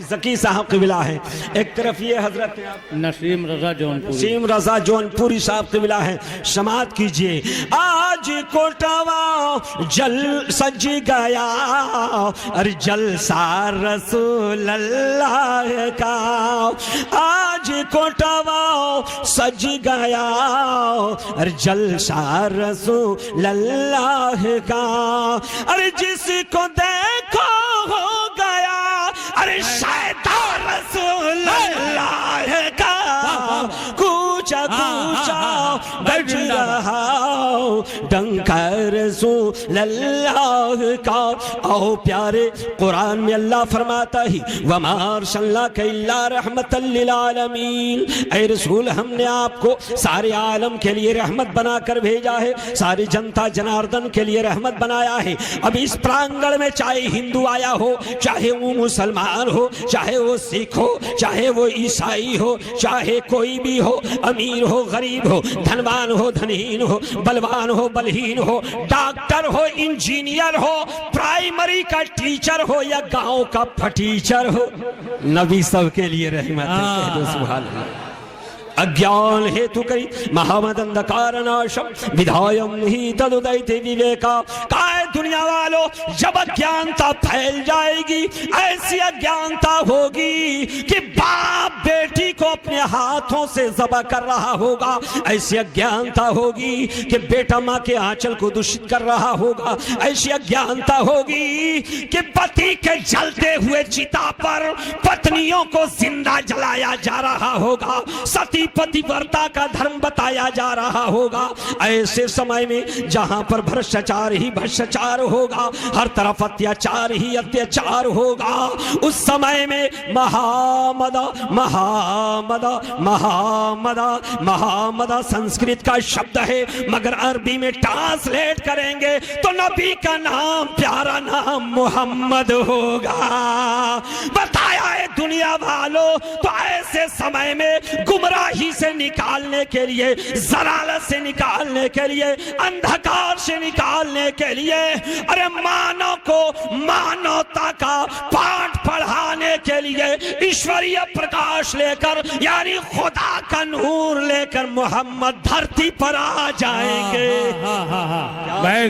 ज़की साहब क़िबला है, एक तरफ ये हजरत नसीम रजा जौनपुरी। नसीम रजा जौनपुरी साहब क़िबला है। समात कीजिए। आज कोटावा जल सज गया और जलसा रसूल अल्लाह का। आज कोटावा सज गया और जलसा रसूल अल्लाह का। अरे जिसको देखो हो गया अरे शैतान रसूल अल्लाह का। कूचा कूचा बज रहा डंका रसूल अल्लाह का। आओ प्यारे कुरान में अल्लाह फरमाता ही वमा अरसलनाका इल्ला रहमतल लिल आलमीन। ऐ रसूल हमने आपको सारे आलम के लिए रहमत बनाकर भेजा है, सारी जनता जनार्दन के लिए रहमत बनाया है। अब इस प्रांगण में चाहे हिंदू आया हो, चाहे वो मुसलमान हो, चाहे वो सिख हो, चाहे वो ईसाई हो, चाहे कोई भी हो, अमीर हो गरीब हो, धनवान हो धनहीन हो, बलवान हो बलहीन हो, डॉक्टर हो इंजीनियर हो, प्राइमरी का टीचर हो या गांव का फटीचर हो, नबी सबके लिए रहमत है। सुभान अल्लाह। अज्ञान हेतु करी महामद अंधकार नाशम विधायम ही तदुदैते विवेका। काय दुनिया वालों, जब अज्ञानता फैल जाएगी, ऐसी अज्ञानता होगी कि बाप बेटी को अपने हाथों से ज़बह कर रहा होगा, ऐसी अज्ञानता होगी कि बेटा माँ के आंचल को दूषित कर रहा होगा, ऐसी अज्ञानता होगी कि पति के जलते हुए चिता पर पत्नियों को जिंदा जलाया जा रहा होगा, सती पतिव्रता का धर्म बताया जा रहा होगा। ऐसे समय में जहां पर भ्रष्टाचार ही भ्रष्टाचार होगा, हर तरफ अत्याचार ही अत्याचार होगा, उस समय में महामदा महामदा महामदा महामदा संस्कृत का शब्द है, मगर अरबी में ट्रांसलेट करेंगे तो नबी का नाम प्यारा नाम मोहम्मद होगा। बताया है दुनिया वालों, तो ऐसे समय में गुमराही से निकालने के लिए, जलालत से निकालने के लिए, अंधकार से निकालने के लिए, अरे मानव को मानवता का पाठ पढ़ाने के लिए ईश्वरीय प्रकाश लेकर यानी खुदा का नूर लेकर मोहम्मद धरती पर आ जाएंगे।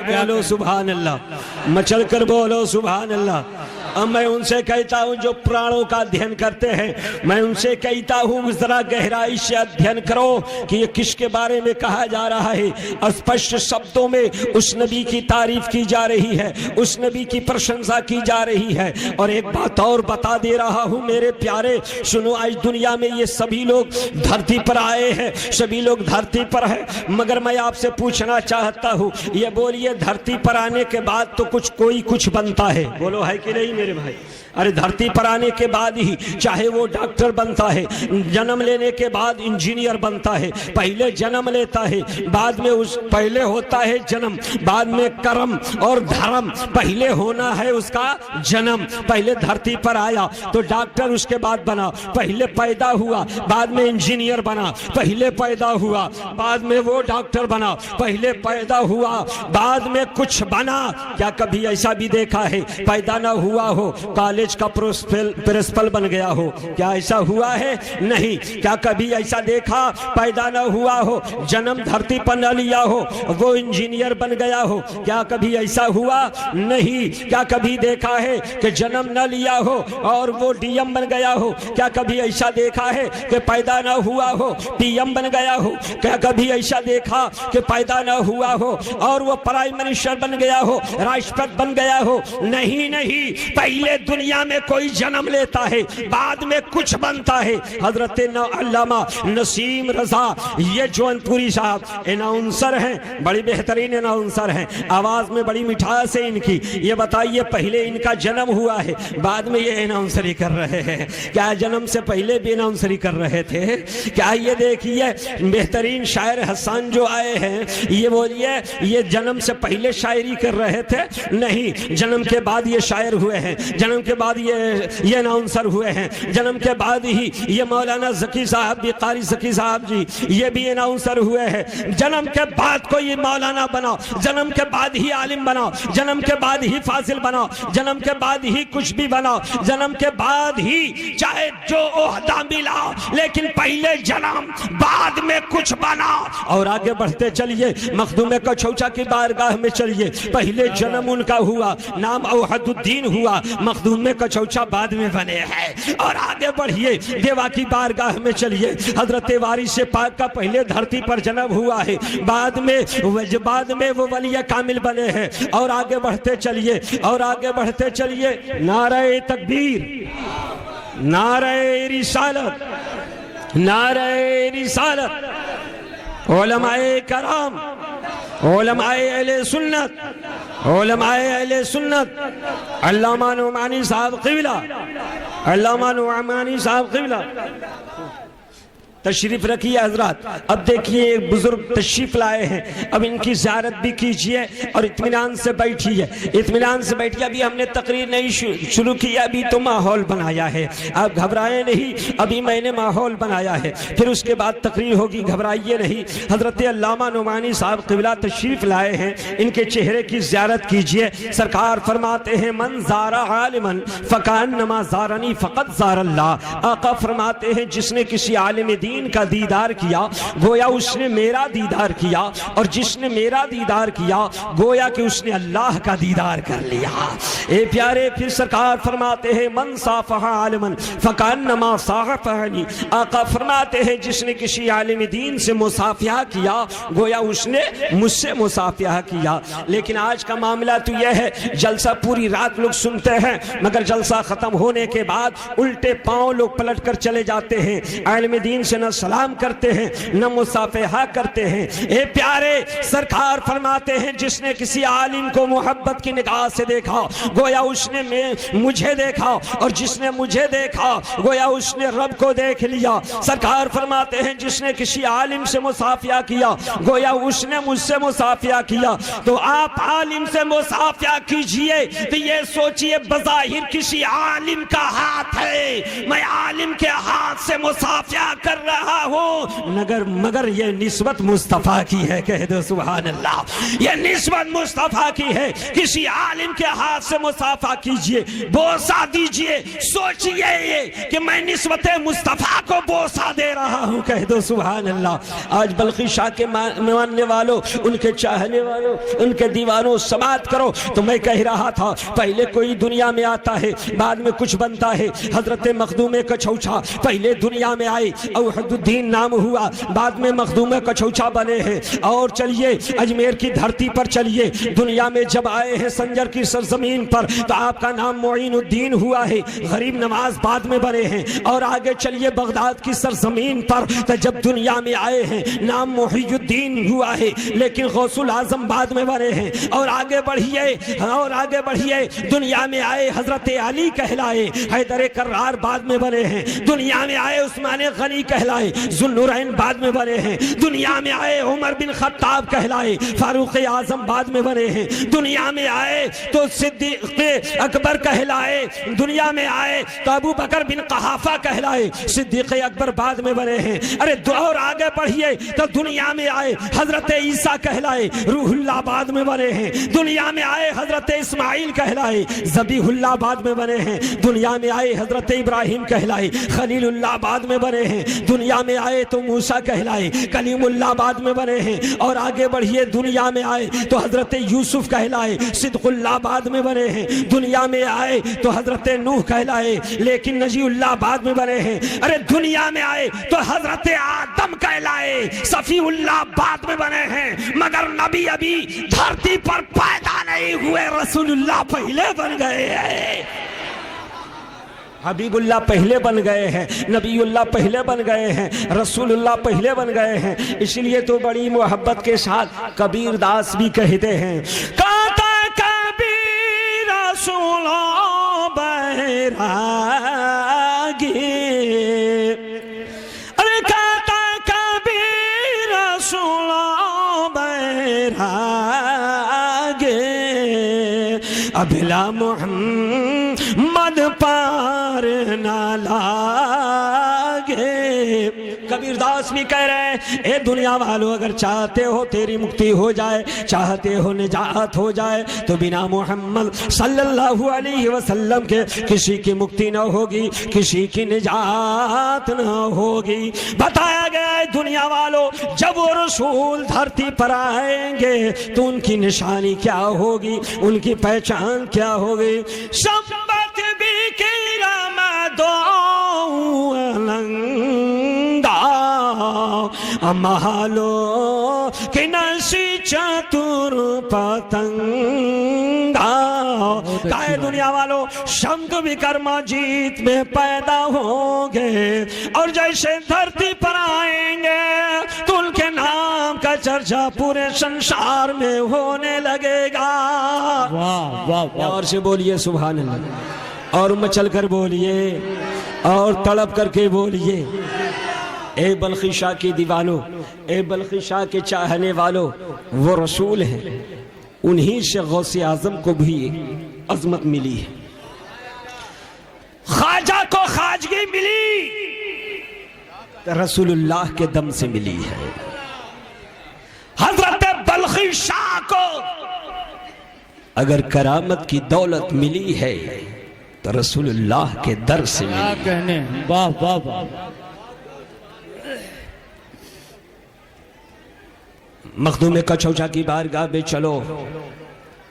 बोलो सुभान अल्लाह, मचल कर बोलो सुभान अल्लाह। अब मैं उनसे कहता हूं जो प्राणों का अध्ययन करते हैं, मैं उनसे कहता हूं जरा गहराई से अध्ययन करो कि ये किसके बारे में कहा जा रहा है। स्पष्ट शब्दों में उस नबी की तारीफ की जा रही है, उस नबी की प्रशंसा की जा रही है। और एक बात और बता दे रहा हूं मेरे प्यारे, सुनो, आज दुनिया में ये सभी लोग धरती पर आए हैं, सभी लोग धरती पर है, मगर मैं आपसे पूछना चाहता हूं, ये बोलिए धरती पर आने के बाद तो कोई कुछ बनता है, बोलो है कि नहीं मेरे भाई? अरे धरती पर आने के बाद ही चाहे वो डॉक्टर बनता है, जन्म लेने के बाद इंजीनियर बनता है, पहले जन्म लेता है, बाद में उस पहले होता है जन्म, बाद में कर्म और धर्म, पहले होना है उसका जन्म। पहले धरती पर आया तो डॉक्टर उसके बाद बना, पहले पैदा हुआ बाद में इंजीनियर बना, पहले पैदा हुआ बाद में वो डॉक्टर बना, पहले पैदा हुआ बाद में कुछ बना। क्या कभी ऐसा भी देखा है पैदा ना हुआ हो कॉलेज का प्रिंसिपल बन गया हो? क्या ऐसा हुआ है? नहीं। क्या कभी ऐसा देखा पैदा न हुआ हो, जन्म धरती पर न लिया हो, वो इंजीनियर बन गया हो? क्या कभी ऐसा हुआ? नहीं। क्या कभी देखा है कि जन्म न लिया हो और वो डीएम बन गया हो? क्या कभी ऐसा देखा है कि पैदा न हुआ हो पीएम बन गया हो? क्या कभी ऐसा देखा कि पैदा न हुआ हो और वो प्राइम मिनिस्टर बन गया हो, राष्ट्रपति बन गया हो? नहीं नहीं। पहले दुनिया में कोई जन्म लेता है, बाद में कुछ बनता है। हजरत अल्लामा नसीम रजा ये जौनपुरी साहब अनाउंसर हैं, बड़ी बेहतरीन अनाउंसर हैं, आवाज में बड़ी मिठास है इनकी। ये बताइए पहले इनका जन्म हुआ है, बाद में ये अनाउंसरी कर रहे हैं, क्या जन्म से पहले भी अनाउंसरी कर रहे थे क्या? ये देखिए बेहतरीन शायर हसन जो आए हैं, ये बोलिए ये जन्म से पहले शायरी कर रहे थे? नहीं, जन्म के बाद ये शायर हुए हैं, जन्म के बाद ये अनाउंसर हुए हैं, जन्म के बाद ही ये मौलाना ज़की साहब भी, कारी ज़की साहब जी ये भी अनाउंसर हुए हैं। जन्म के बाद कोई मौलाना बना, जन्म के बाद ही आलिम बना, जन्म के बाद ही फाजिल बना, जन्म के बाद ही कुछ भी बना, जन्म के बाद ही चाहे जो ओहदा मिला, लेकिन पहले जन्म बाद में कुछ बना। और आगे बढ़ते चलिए, मखदूम कछौचा की बारगाह में चलिए, पहले जन्म उनका हुआ, नाम औहदुद्दीन हुआ, मखदूम कछौचा बाद में बने हैं। और आगे बढ़िए, देवा की बारगाह में चलिए, हजरत वारिस पाक का पहले धरती पर जन्म हुआ है, बाद में वो वली कामिल बने हैं। और आगे बढ़ते चलिए, और आगे बढ़ते चलिए, नारे तकबीर, नारे रिसालत, नारे रिसालत, उलमाए कराम, उलमाए अहले सुन्नत, उलमाए अहले सुन्नत, अल्लामा नुमानी साहब क़िबला, अल्लामा नुमानी साहब क़िबला तशरीफ रखिए हजरात। अब देखिए एक बुजुर्ग तशरीफ लाए हैं, अब इनकी ज़ियारत भी कीजिए और इत्मीनान से बैठिए, इत्मीनान से बैठिए। अभी हमने तकरीर नहीं शुरू किया, अभी तो माहौल बनाया है, आप घबराए नहीं, अभी मैंने माहौल बनाया है, फिर उसके बाद तकरीर होगी, घबराइए नहीं। हजरत अल्लामा नुमानी साहब क़िबला तशरीफ लाए हैं, इनके चेहरे की ज़ियारत कीजिए। सरकार फरमाते हैं मन ज़ारा आलिमन फ़कान्नमा ज़ारनी फ़क़द ज़ारल्लाह। आका फरमाते हैं जिसने किसी आलिम दीन का दीदार किया गोया उसने मेरा दीदार किया, और जिसने मेरा दीदार किया गोया कि उसने अल्लाह का दीदार कर लिया। ए प्यारे, फिर सरकार फरमाते हैं मन साफहा आलिमन फकान्नमा साहफहनी। आका फरमाते हैं जिसने किसी आलिम दीन से मुसाफिया किया गोया उसने मुझसे मुसाफिया किया। लेकिन आज का मामला तो यह है, जलसा पूरी रात लोग सुनते हैं, मगर जलसा खत्म होने के बाद उल्टे पांव लोग पलट कर चले जाते हैं, आलिम दीन से न सलाम करते हैं, न मुसाफिहा करते हैं। ए प्यारे, सरकार फरमाते हैं जिसने किसी आलिम को मोहब्बत की निगाह से देखा गोया उसने मुझे देखा, और जिसने मुझे देखा गोया उसने रब को देख लिया। सरकार फरमाते हैं जिसने किसी आलिम से मुसाफिया किया गोया उसने मुझसे मुसाफिया किया। तो आप आलिम से मुसाफिया कीजिए तो ये सोचिए बज़ाहिर किसी आलिम का हाथ है, मैं आलिम के हाथ से मुसाफिया कर रहा हूं, मगर ये निस्बत मुस्तफा की है, कह दो सुभान अल्लाह। ये निस्बत मुस्तफा की है, किसी आलिम के हाथ से मुसाफा कीजिए, बोसा दीजिए, सोचिए ये कि मैं निस्बत मुस्तफा को बोसा दे रहा हूं, कह दो सुभान अल्लाह। आज बल्कि शाह के मानने वालों, उनके चाहने वालों, उनके दीवानों, समात करो। तो मैं कह रहा था पहले कोई दुनिया में आता है, बाद में कुछ बनता है। हजरत मखदूम कछौचा पहले दुनिया में आए, औहदुद्दीन नाम हुआ, बाद में मखदूम कछौचा बने हैं। और चलिए अजमेर की धरती पर चलिए, दुनिया में जब आए हैं संजर की सरजमीन पर तो आपका नाम मोइनुद्दीन हुआ है, गरीब नवाज बाद में बने हैं। और आगे चलिए बगदाद की सरजमीन पर तो जब दुनिया में आए हैं नाम मोहियुद्दीन हुआ है, लेकिन गौसुल आजम बाद में बने हैं। और आगे बढ़िए, और आगे बढ़िए, दुनिया में आए हजरत अली कहलाए, हैदर कर्रार बाद में बने हैं। दुनिया में आए उस्मान गनी कहलाए, जुल्नुरैन बाद में बने हैं। दुनिया में आए उमर बिन खत्ताब कहलाए, फारूक आजम बाद में बने हैं। दुनिया में आए तो सिद्दीक अकबर कहलाए, दुनिया में आए तो अबू बकर बिन कहाफा कहलाए, सिद्दीक अकबर बाद में बने हैं। अरे और आगे बढ़िए तो दुनिया में आए हजरत ईसा कहलाए, रूहुल्लाह बाद में बने हैं। दुनिया में आए हजरत इस्माइल कहलाए, ज़बीहुल्लाह बाद में बने हैं। दुनिया में आए हजरत इब्राहिम कहलाए, खलीलुल्लाह बाद में बने हैं। दुनिया में आए तो मूसा कहलाए, कलीमुल्लाह बाद में बने हैं। और आगे बढ़िए, दुनिया में आए तो हजरत यूसुफ कहलाए, सिद्दुल्लाह बाद में बने हैं। दुनिया में आए तो हजरत नूह कहलाए, लेकिन नजीउल्लाह बाद में बने हैं। अरे दुनिया में आए तो हजरत आदम कहलाए, सफीउल्लाह बाद में बने हैं। मगर नबी अभी धरती पर पैदा नहीं हुए, रसूलुल्लाह पहले बन गए हैं। हबीबुल्लाह पहले बन गए हैं, नबीउल्लाह पहले बन गए हैं, रसूलुल्लाह पहले बन गए हैं। इसलिए तो बड़ी मोहब्बत के साथ कबीर दास भी कहते हैं, कहता कबीर रसूलो बैरागी, अरे कहता कबीर रसूलो बैरागी, अभिला मोहम्मद पार ना लागे। कबीरदास भी कह रहे हैं, ए दुनिया वालों, अगर चाहते हो तेरी मुक्ति हो जाए, चाहते हो निजात हो जाए, तो बिना मोहम्मद सल्लल्लाहु अलैहि वसल्लम के किसी की मुक्ति न होगी, किसी की निजात न होगी। बताया गया है दुनिया वालों, जब वो रसूल धरती पर आएंगे तो उनकी निशानी क्या होगी, उनकी पहचान क्या होगी। संबत भी किरामदो अलंगा महलो कि नशी चतुर पतंगा। काहे दुनिया वालों, शब्द विकर्मा जीत में पैदा होंगे और जैसे धरती पर आएंगे तो उनके नाम का चर्चा पूरे संसार में होने लगेगा। वाह वाह वाह। और से बोलिए सुभान अल्लाह, और मचल कर बोलिए और तड़प करके बोलिए। ए बल्खी शाह के दीवानों, ए बल्खी शाह के चाहने वालों, वो रसूल हैं, उन्हीं से गौसे आजम को भी अजमत मिली है। ख्वाजा को खाजगी मिली तो रसूलुल्लाह के दम से मिली है। हजरत बल्खी शाह को अगर करामत की दौलत मिली है तो रसूलुल्लाह के दर से मिली। क्या कहने, वाह वाह वाह। मखदूम कछौचा की बारगाह में चलो,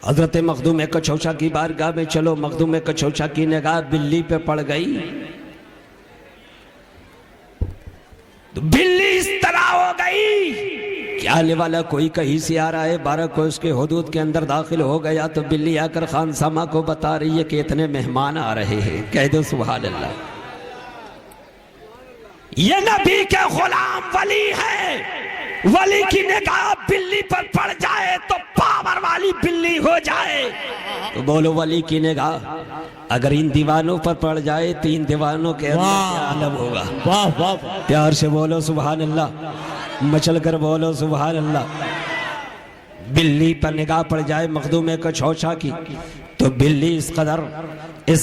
हजरत मखदूम कछौचा की बारगाह में चलो। मखदूम कछौचा की निगाह बिल्ली पे पड़ गई तो बिल्ली इस तरह हो गई कि आने वाला कोई कहीं से आ रहा है, 12 कोस के हुदूद के अंदर दाखिल हो गया तो बिल्ली आकर खानसामा को बता रही है कि इतने मेहमान आ रहे हैं। कह दो सुभान अल्लाह। ये नबी के गुलाम वली है, वली की निगाह बिल्ली पर पड़ जाए तो पावर वाली बिल्ली हो जाए। तो बोलो वली की निगाह अगर इन दीवानों पर पड़ जाए तो इन दीवानों के अंदर क्या आलम होगा। वाह वाह। प्यार से बोलो सुभान अल्लाह, मचल कर बोलो सुभान अल्लाह। बिल्ली पर निगाह पड़ जाए मखदूम कछौचा की तो बिल्ली इस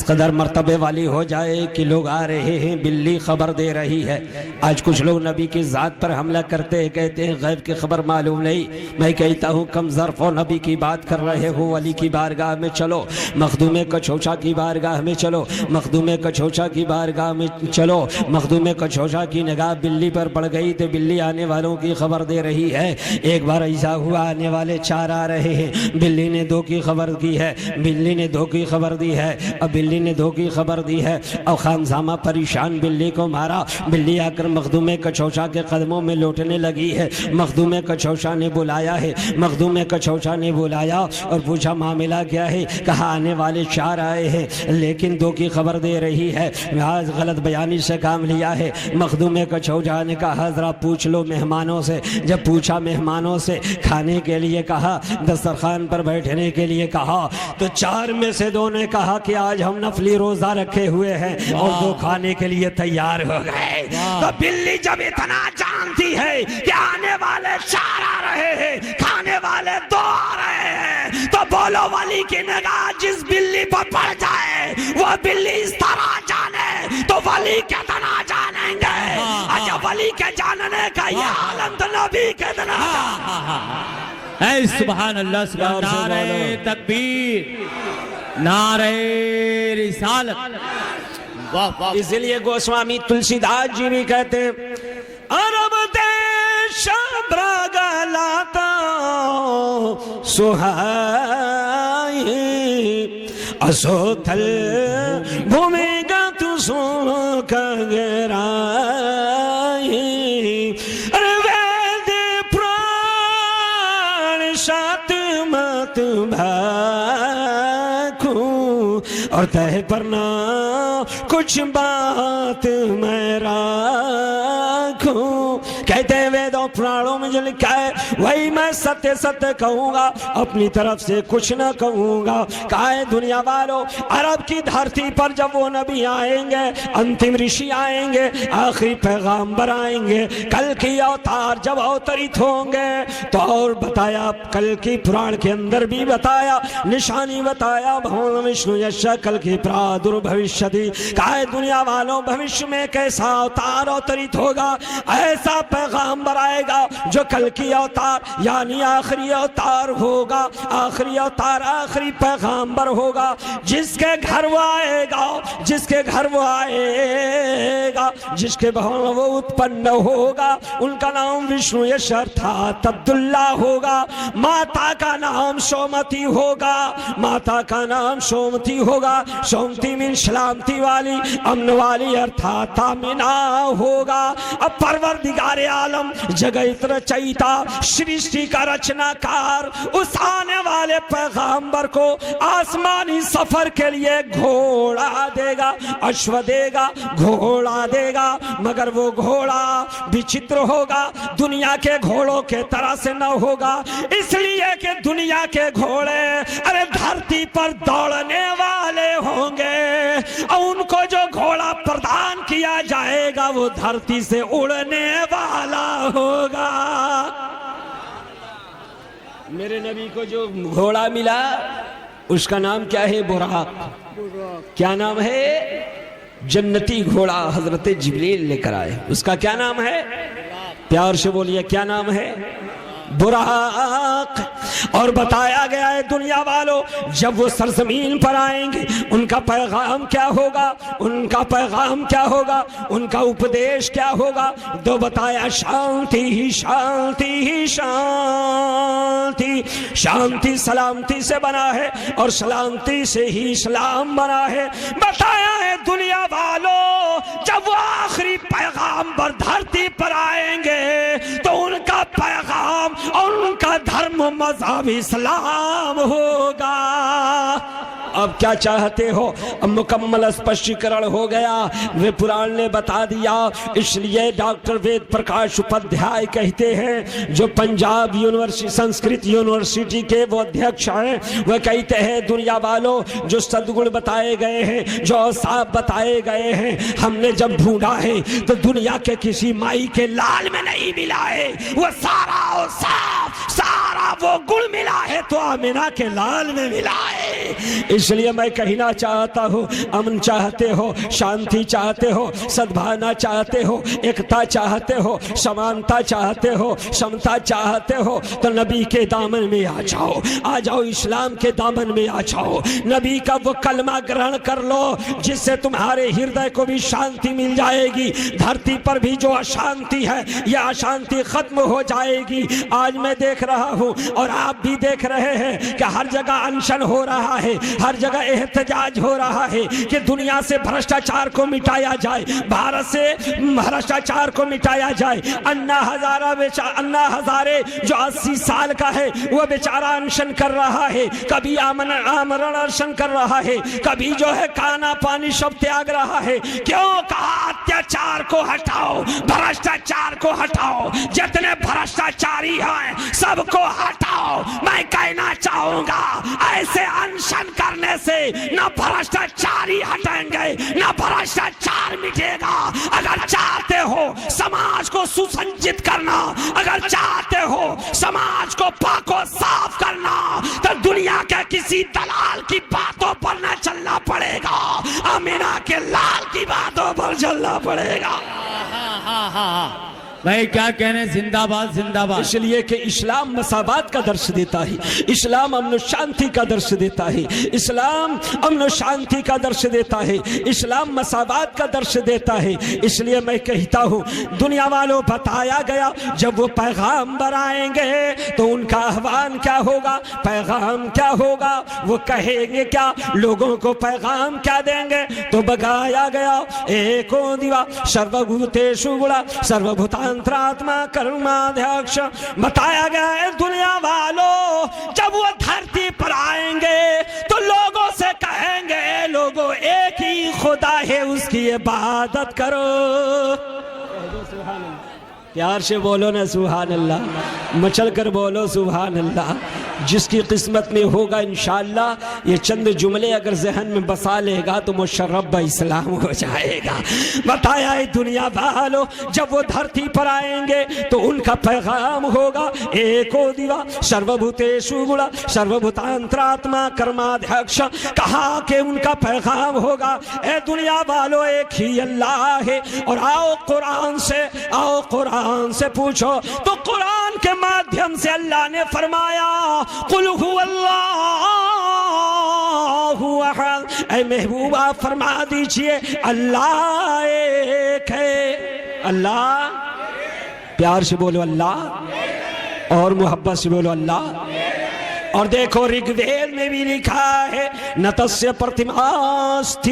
कदर मर्तबे वाली हो जाए कि लोग आ रहे हैं, बिल्ली खबर दे रही है। आज कुछ लोग नबी की ज़ात पर हमला करते हैं, कहते हैं गैब की खबर मालूम नहीं। मैं कहता हूँ कम ज़र्फ़ और नबी की बात कर रहे हो, वली की बारगाह में चलो, मखदूम कछौचा की बारगाह में चलो, मखदूम कछौचा की बारगाह में चलो। मखदूम कछौचा की निगाह बिल्ली पर पड़ गई तो बिल्ली आने वालों की खबर दे रही है। एक बार ऐसा हुआ, आने वाले 4 आ रहे हैं, बिल्ली ने 2 की खबर की है, बिल्ली ने 2 की खबर दी है, अब बिल्ली ने 2 की खबर दी है। और खानसामा परेशान बिल्ली को मारा। बिल्ली आकर मखदूम कछौचा के कदमों में लौटने लगी है। मखदूम कछौचा ने बुलाया है, मखदूम कछौचा ने बुलाया और पूछा मामला क्या है। कहा आने वाले 4 आए हैं लेकिन 2 की खबर दे रही है। आज गलत बयानी से काम लिया है। मखदूम कछौचा ने कहा जरा पूछ लो मेहमानों से। जब पूछा मेहमानों से, खाने के लिए कहा, दस्तरखान पर बैठने के लिए कहा, तो 4 में से 2 ने कहा कि आज हम नफली रोजा रखे हुए हैं और 2 खाने के लिए तैयार हो गए। तो बिल्ली जब इतना जानती है कि आने वाले 4 आ रहे हैं, खाने वाले 2 आ रहे हैं, तो बोलो वली की निगाह जिस बिल्ली पर पड़ जाए वो बिल्ली इस तरह जाने तो वली कितना जानेंगे। अच्छा वली के जानने का ये आलम तो नबी कितना। ऐ सुभान अल्लाह, सुभान नारे तकबीर, नारे रिसालत। वाह वाह। इसलिए गोस्वामी तुलसीदास जी भी कहते हैं अरब देश ब्रगलाता सुहाई असोथल भूमिगा तू सो कगराई। अरे वेद प्राण सात मत भाखू और तह पर ना कुछ बात मैं राखूं। कहते हैं वेदों पुराणों में जो लिखा है वही मैं सत्य सत्य कहूंगा, अपनी तरफ से कुछ ना कहूंगा। कहा है दुनिया वालों, अरब की धरती पर जब वो नबी आएंगे, अंतिम ऋषि आएंगे, आखिरी पैगाम्बर आएंगे, कल की अवतार जब अवतरित होंगे, तो और बताया कल की पुराण के अंदर भी बताया, निशानी बताया, भगवान विष्णु यश कल की प्रादुर्भविष्यति। कहा है दुनिया वालों, भविष्य में कैसा अवतार अवतरित होगा, ऐसा पैगाम्बर आएगा जो कल की अवतार यानी आखिरी अवतार होगा। आखिरी अवतार आखिरी पैगाम्बर होगा, जिसके घर वो आएगा, जिसके घर वो आएगा, जिसके भवन वो उत्पन्न होगा, उनका नाम विष्णु यश अर्थात अब्दुल्ला होगा। माता का नाम सोमती होगा, माता का नाम सोमती होगा। सोमती मीन सलामती वाली, अमन वाली अर्थात आमिना होगा। अब परवरदिगार आलम जगत रचयिता सृष्टि का रचनाकार उस आने वाले पैगाम्बर को आसमानी सफर के लिए घोड़ा देगा, अश्व देगा, घोड़ा देगा, मगर वो घोड़ा विचित्र होगा, दुनिया के घोड़ों के तरह से न होगा। इसलिए कि दुनिया के घोड़े अरे धरती पर दौड़ने वाले होंगे और उनको जो घोड़ा प्रदान किया जाएगा वो धरती से उड़ने वाला होगा। मेरे नबी को जो घोड़ा मिला उसका नाम क्या है? बुराक। क्या नाम है? जन्नती घोड़ा हजरत जिब्रील लेकर आए, उसका क्या नाम है? प्यार से बोलिए, क्या नाम है? बुराक। और बताया गया है दुनिया वालों, जब वो सरजमीन पर आएंगे उनका पैगाम क्या होगा, उनका पैगाम क्या होगा, उनका उपदेश क्या होगा? तो बताया शांति ही शांति ही शांति। शांति सलामती से बना है और सलामती से ही इस्लाम बना है। बताया है दुनिया वालों, जब वो आखिरी पैगाम्बर धरती पर आएंगे तो उनका पैगाम और उनका धर्म मजहब इस्लाम होगा। अब क्या चाहते हो? अब मुकम्मल स्पष्टीकरण हो गया, वे पुराण ने बता दिया। इसलिए डॉक्टर वेद प्रकाश उपाध्याय कहते हैं, जो पंजाब यूनिवर्सिटी संस्कृत यूनिवर्सिटी के वो अध्यक्ष हैं, वह कहते हैं दुनिया वालों, जो सद्गुण बताए गए हैं, जो औसाफ बताए गए हैं, हमने जब ढूंढा है तो दुनिया के किसी माई के लाल में नहीं मिला है। वो सारा औसाफ, सारा वो गुण मिला है तो आमिना के लाल में मिला है। इसलिए मैं कहना चाहता हूँ, अमन चाहते हो, शांति चाहते हो, सद्भावना चाहते हो, एकता चाहते हो, समानता चाहते हो, समता चाहते हो, तो नबी के दामन में आ जाओ, आ जाओ, इस्लाम के दामन में आ जाओ। नबी का वो कलमा ग्रहण कर लो जिससे तुम्हारे हृदय को भी शांति मिल जाएगी। धरती पर भी जो अशांति है यह अशांति खत्म हो जाएगी। आज मैं देख रहा हूँ और आप भी देख रहे हैं कि हर जगह अनशन हो रहा है, हर जगह एहतजाज हो रहा है कि दुनिया से भ्रष्टाचार को मिटाया जाए, भारत से भ्रष्टाचार को मिटाया जाए। अन्ना हजारे जो 80 साल का है वो बेचारा अनशन कर रहा है, कभी आमरण अनशन कर रहा है, कभी जो है खाना पानी सब त्याग रहा है। क्यों? कहा अत्याचार को हटाओ, भ्रष्टाचार को हटाओ, जितने भ्रष्टाचारी हैं सबको हटाओ। मैं कहना चाहूंगा ऐसे अनशन करने से न भ्रष्टाचारी हटेंगे न भ्रष्टाचार मिटेगा। अगर चाहते हो समाज को सुसंजित करना, अगर चाहते हो समाज को पाको साफ करना, तो दुनिया के किसी दलाल की बातों पर न चलना पड़ेगा, आमिना के लाल की बातों पर चलना पड़ेगा। भाई क्या कहने, जिंदाबाद जिंदाबाद। इसलिए कि इस्लाम मसावात का दर्श देता है, इस्लाम अमन शांति का दर्श देता है, इस्लाम अमन शांति का दर्श देता है, इस्लाम मसावात का दर्श देता है। इसलिए मैं कहता हूँ दुनिया वालों, बताया गया जब वो पैगाम्बर आएंगे तो उनका आह्वान क्या होगा, पैगाम क्या होगा, वो कहेंगे क्या, लोगों को पैगाम क्या देंगे? तो बताया गया एको दिवा सर्वभूतेषु गुणा सर्वभूता अंतरात्मा कर्माध्यक्ष। बताया गया है दुनिया वालों, जब वो धरती पर आएंगे तो लोगों से कहेंगे, लोगों एक ही खुदा है उसकी इबादत करो। प्यार से बोलो ना सुभान अल्लाह, मचल कर बोलो सुभान अल्लाह। जिसकी किस्मत में होगा इंशाअल्लाह ये चंद जुमले अगर जहन में बसा लेगा तो मुशर्रफ इस्लाम हो जाएगा। बताया है दुनिया वालों जब वो धरती पर आएंगे तो उनका पैगाम होगा एको दिवा सर्वभूतेषु गुणा सर्वभूतांतरात्मा कर्माध्यक्ष। कहा कि उनका पैगाम होगा ए दुनिया वालों एक ही अल्लाह है। और आओ कुरान से पूछो तो कुरान के माध्यम से अल्लाह ने फरमाया कुल हुवल्लाहु अहद। ऐ महबूबा फरमा दीजिए अल्लाह एक है। अल्लाह, प्यार से बोलो अल्लाह और मोहब्बत से बोलो अल्लाह। और देखो ऋग्वेद में भी लिखा है न तस्य प्रतिमास्ति,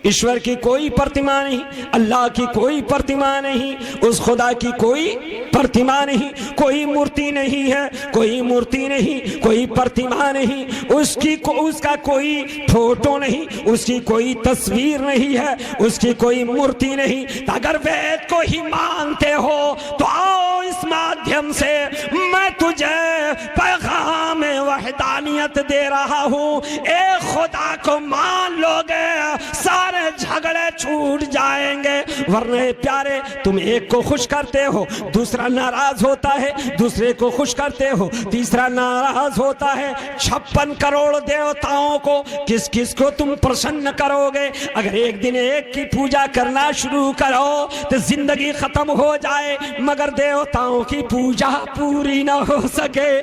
ईश्वर की कोई प्रतिमा नहीं, अल्लाह की कोई प्रतिमा नहीं, उस खुदा की कोई प्रतिमा नहीं, कोई मूर्ति नहीं है, कोई मूर्ति नहीं, कोई प्रतिमा नहीं, उसका कोई फोटो नहीं, उसकी कोई तस्वीर नहीं है, उसकी कोई मूर्ति नहीं। तो अगर वेद को ही मानते हो तो आओ इस माध्यम से मैं तुझे पैगाम वहदानियत दे रहा हूँ। एक खुदा को मान लोगे सारे झगड़े छूट जाएंगे। वरने प्यारे तुम एक को खुश करते हो दूसरा नाराज होता है, दूसरे को खुश करते हो तीसरा नाराज होता है। 56 करोड़ देवताओं को किस किस को तुम प्रसन्न करोगे? अगर एक दिन एक की पूजा करना शुरू करो तो जिंदगी खत्म हो जाए मगर देवताओं की पूजा पूरी ना हो सके।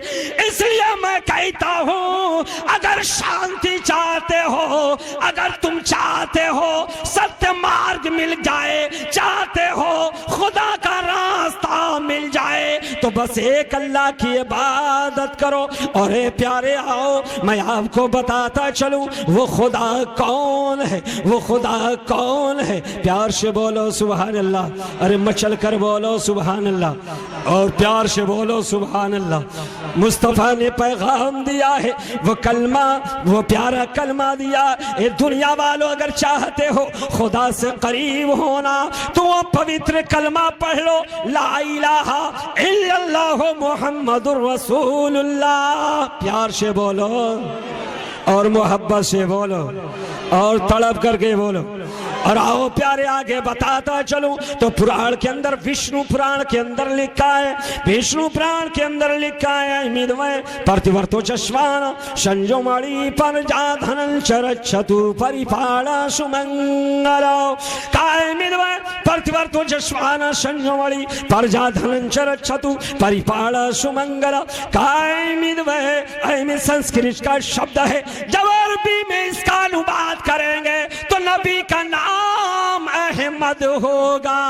इसलिए मैं कहता हूँ अगर शांति चाहते हो, अगर तुम चाहते हो सत्य मार्ग मिल जाए, चाहते हो खुदा का रास्ता मिल जाए तो बस एक अल्लाह की इबादत करो। और प्यारे आओ मैं आपको बताता चलूं वो खुदा कौन है, वो खुदा कौन है। प्यार से बोलो सुभान अल्लाह, अरे मचल कर बोलो सुभान अल्लाह और प्यार से बोलो सुभान अल्लाह। मुस्तफ़ा ने पैगाम दिया है वो कलमा, वो प्यारा कलमा दिया। ये दुनिया वालों अगर चाहते हो खुदा से करीब होना तो वो पवित्र कलमा पढ़ लो ला इलाहा इल्लल्लाह मुहम्मदुर रसूलुल्लाह। प्यार से बोलो और मोहब्बत से बोलो और तड़प करके बोलो। और आओ प्यारे आगे बताता चलूं तो पुराण के अंदर विष्णु पुराण के अंदर लिखा है, विष्णु पुराण के अंदर लिखा है मिदवय प्रतिवर्तो चश्वान संजोमणि पर जाधन चरच्छतु परिपाल सुमंगल। काय मिदवय प्रतिवर्तो चश्वान संजोमणि पर जाधन चरच्छतु परिपाल सुमंगल। काय मिदवय संस्कृत का शब्द है, जब अरबी में इसका अनुवाद करेंगे तो नबी का नाम अहमद होगा।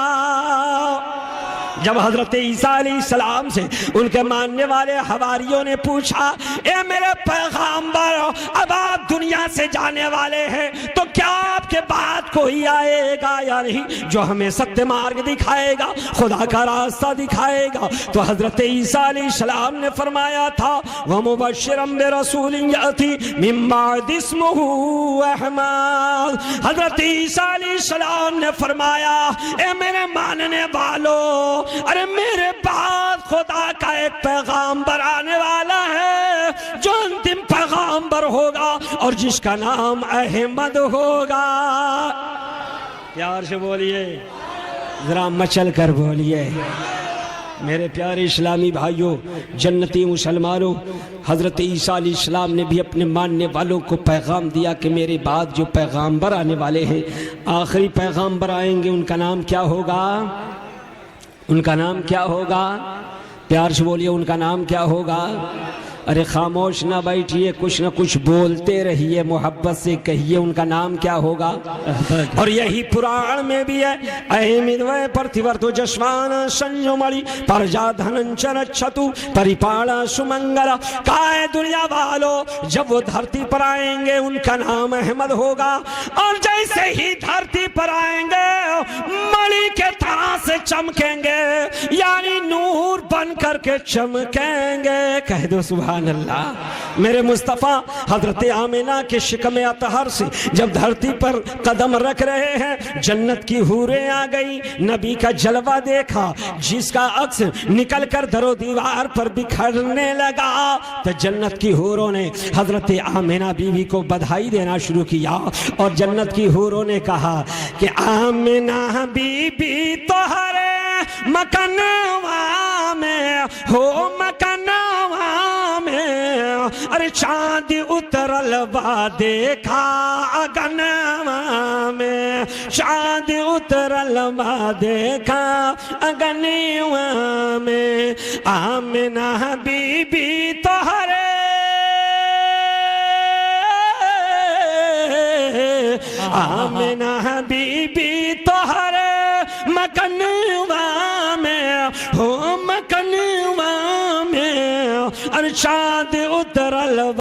जब हजरत ईसा अलैहिस्सलाम से उनके मानने वाले हवारियों ने पूछा ए मेरे पैगंबर अब आप दुनिया से जाने वाले हैं तो क्या आपके बाद कोई आएगा या नहीं जो हमें सत्य मार्ग दिखाएगा, खुदा का रास्ता दिखाएगा? तो हजरत ईसा अलैहिस्सलाम ने फरमाया था व मुबश्शिरम बिरसूलिन याती मिन बाद इस्मुहु अहमद। हजरत ईसा अलैहिस्सलाम ने फरमाया ए मेरे मानने वालों, अरे मेरे बाद खुदा का एक पैगाम्बर आने वाला है जो अंतिम पैगाम्बर होगा और जिसका नाम अहमद होगा। प्यार से बोलिए, जरा मचल कर बोलिए। मेरे प्यारे इस्लामी भाइयों, जन्नती मुसलमानों, हज़रत ईसा अलैहिस्सलाम ने भी अपने मानने वालों को पैगाम दिया कि मेरे बाद जो पैगाम्बर आने वाले हैं, आखिरी पैगाम्बर आएंगे, उनका नाम क्या होगा? उनका नाम क्या होगा? प्यार से बोलिए, उनका नाम क्या होगा? अरे खामोश ना बैठिए, कुछ ना कुछ बोलते रहिए, मोहब्बत से कहिए उनका नाम क्या होगा। और यही पुराण में भी है, अहमिद्वय प्रतिवर्तो जस्वान संयुमणि परजा धनंचर छतु परिपाला सुमंगला। काय दुनिया वालों, जब वो धरती पर आएंगे उनका नाम अहमद होगा। और जैसे ही धरती पर आएंगे मणि के तरह से से चमकेंगे, यानी नूर बन करके चमकेंगे। कह दो सुभान अल्लाह। मेरे मुस्तफ़ा हजरत आमिना के शिकम अतहर से जब धरती पर कदम रख रहे हैं, जन्नत की हूरें आ गई, नबी का जलवा देखा, जिसका अक्स निकल कर दरो दीवार पर बिखरने लगा। तो जन्नत की हूरों ने हजरत आमिना बीवी को बधाई देना शुरू किया और जन्नत की हूरों ने कहा कि आमिना बीबी तोहरे मकनवा में हो, मकनवा में अरे चांद उतरल बा देखा अगनवा में, चांद उतरल बा देखा अगनवा में। आमिना बीबी तोहरे आमिना बीबी तोहरे मकनवा में हो, मकनवा में अरे चांद उतरल